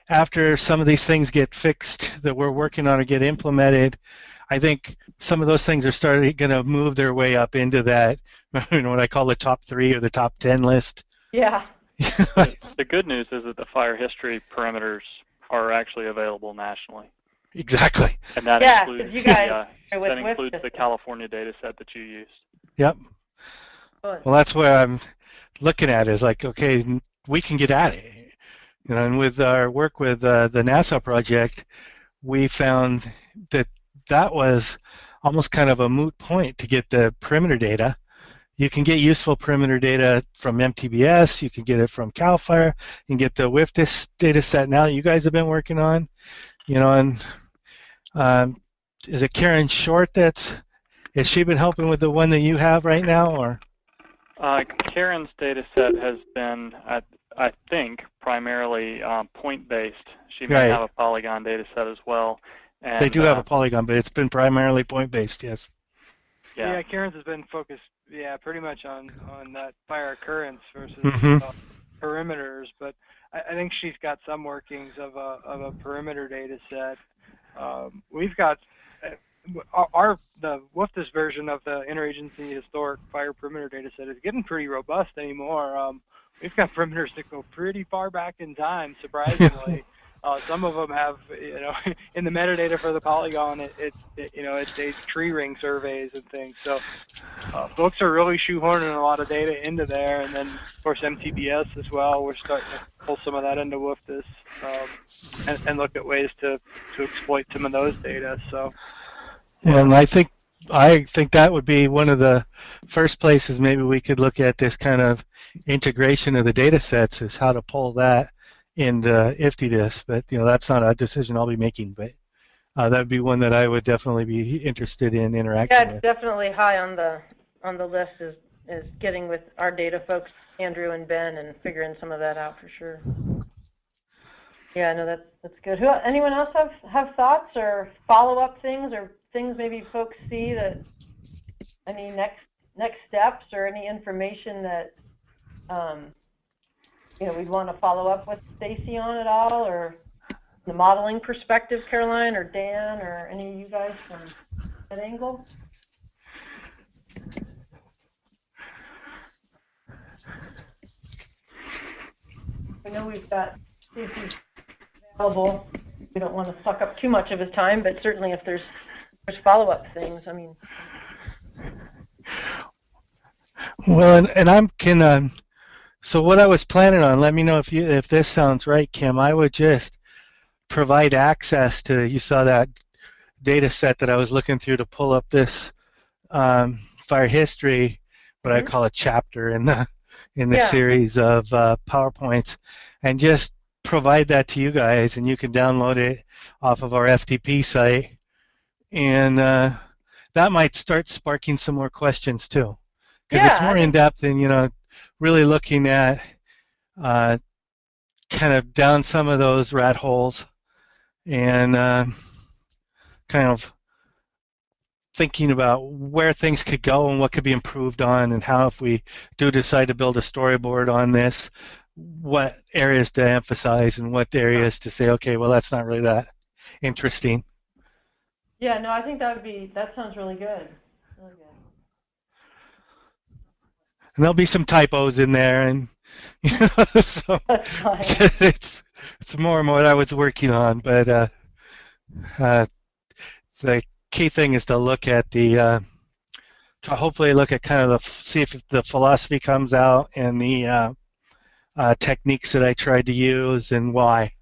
Speaker 1: after some of these things get fixed that we're working on or get implemented, I think some of those things are going to move their way up into that, what I call the top 3 or the top 10 list.
Speaker 2: Yeah.
Speaker 6: The good news is that the fire history parameters are actually available nationally.
Speaker 1: Exactly.
Speaker 6: And that includes,
Speaker 2: you guys
Speaker 6: that includes the California data set that you used.
Speaker 1: Yep.
Speaker 2: Good.
Speaker 1: Well, that's where I'm looking at is like, okay, we can get at it. And with our work with the NASA project, we found that was almost kind of a moot point to get the perimeter data. You can get useful perimeter data from MTBS. You can get it from CAL FIRE. You can get the IFTDSS data set now that you guys have been working on. And is it Karen Short has she been helping with the one that you have right now, or?
Speaker 6: Karen's data set has been, I think, primarily point-based. She may have a polygon data set as well. And,
Speaker 1: they do have a polygon, but it's been primarily point-based, yes.
Speaker 6: Yeah,
Speaker 7: Karen's has been focused, pretty much on that fire occurrence versus perimeters, but I think she's got some workings of a perimeter data set. We've got the IFTDSS version of the interagency historic fire perimeter data set is getting pretty robust anymore. We've got perimeters that go pretty far back in time, surprisingly. Some of them have, in the metadata for the polygon, it dates tree ring surveys and things. So folks are really shoehorning a lot of data into there, and then of course MTBS as well. We're starting to pull some of that into IFTDSS and look at ways to exploit some of those data. So.
Speaker 1: Well, and I think that would be one of the first places maybe we could look at this kind of integration of the data sets is how to pull that into IFTDSS. But that's not a decision I'll be making, but that would be one that I would definitely be interested in interacting with.
Speaker 2: Yeah, it's definitely high on the list is getting with our data folks, Andrew and Ben, and figuring some of that out for sure. Yeah, no, that's good. Anyone else have thoughts or follow-up things or things maybe folks see that any next steps or any information that we'd want to follow up with Stacy on at all, or the modeling perspective, Caroline or Dan or any of you guys from that angle? I know we've got Stacy available. We don't want to suck up too much of his time, but certainly if there's follow-up things, I mean.
Speaker 1: Well, and so what I was planning on, let me know if this sounds right, Kim. I would just provide access to, you saw that data set that I was looking through to pull up this fire history, what I call a chapter in the series of PowerPoints, and just provide that to you guys, and you can download it off of our FTP site. And that might start sparking some more questions too, because it's more in depth and really looking at kind of down some of those rat holes and kind of thinking about where things could go and what could be improved on, and how, if we do decide to build a storyboard on this, what areas to emphasize and what areas to say, okay, well, that's not really that interesting.
Speaker 2: Yeah, no, I think that sounds really good. Really good.
Speaker 1: And there'll be some typos in there, and so
Speaker 2: that's fine.
Speaker 1: it's more and more what I was working on. But the key thing is to look at to hopefully look at kind of see if the philosophy comes out and the techniques that I tried to use and why.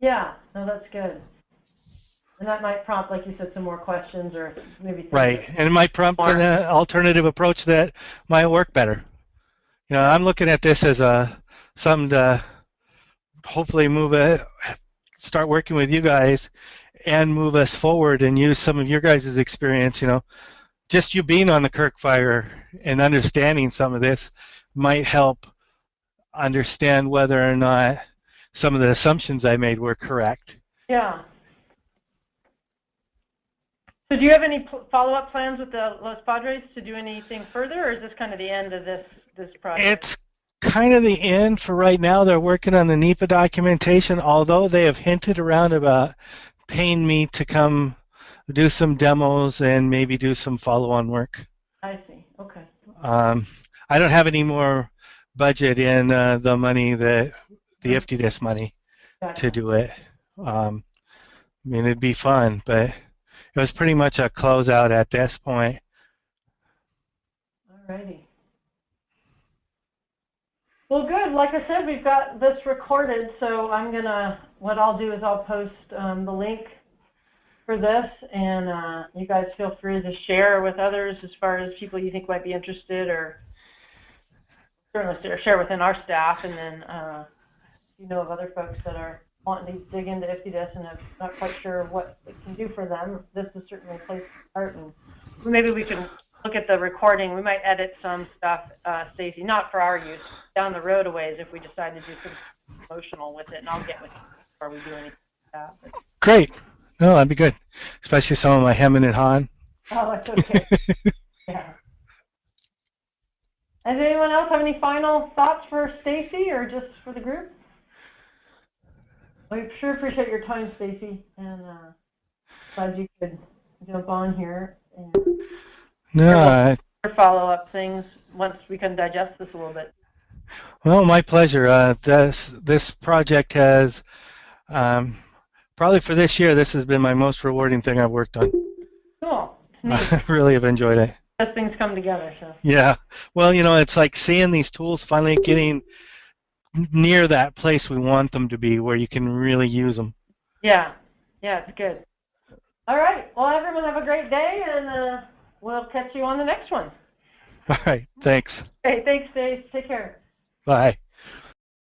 Speaker 2: Yeah, no, that's good. And that might prompt, like you said, some more questions or maybe.
Speaker 1: Right, and it might prompt an alternative approach that might work better. I'm looking at this as something to hopefully start working with you guys and move us forward and use some of your guys' experience. Just you being on the Kirk Fire and understanding some of this might help understand whether or not some of the assumptions I made were correct.
Speaker 2: Yeah. So do you have any follow-up plans with the Los Padres to do anything further, or is this kind of the end of this project?
Speaker 1: It's kind of the end for right now. They're working on the NEPA documentation, although they have hinted around about paying me to come do some demos and maybe do some follow-on work.
Speaker 2: I see. Okay.
Speaker 1: I don't have any more budget in the money that the IFTDSS money to do it. I mean, it'd be fun, but it was pretty much a closeout at this point.
Speaker 2: Alrighty. Well, good. Like I said, we've got this recorded, so what I'll do is I'll post the link for this, and you guys feel free to share with others as far as people you think might be interested, or certainly share within our staff, and then if you know of other folks that are wanting to dig into IFTDSS and are not quite sure what it can do for them, this is certainly a place to start, and maybe we can look at the recording. We might edit some stuff, Stacy, not for our use, down the road a ways if we decide to do something emotional with it, and I'll get with you before we do anything like that. But.
Speaker 1: Great. No, that'd be good, especially some of my hemming and hawing.
Speaker 2: Oh, it's okay. Yeah. Does anyone else have any final thoughts for Stacy or just for the group? We sure appreciate your time, Stacy, and glad you could jump on here. And
Speaker 1: No.
Speaker 2: Follow-up things once we can digest this a little bit.
Speaker 1: Well, my pleasure. This project has probably for this year. This has been my most rewarding thing I've worked on.
Speaker 2: Cool. It's
Speaker 1: I
Speaker 2: neat.
Speaker 1: really have enjoyed it.
Speaker 2: As things come together. So.
Speaker 1: Yeah. Well, it's like seeing these tools finally getting near that place we want them to be, where you can really use them.
Speaker 2: Yeah. Yeah, it's good. All right. Well, everyone have a great day, and we'll catch you on the next one.
Speaker 1: All right. Thanks.
Speaker 2: Hey, thanks, Dave. Take care.
Speaker 1: Bye.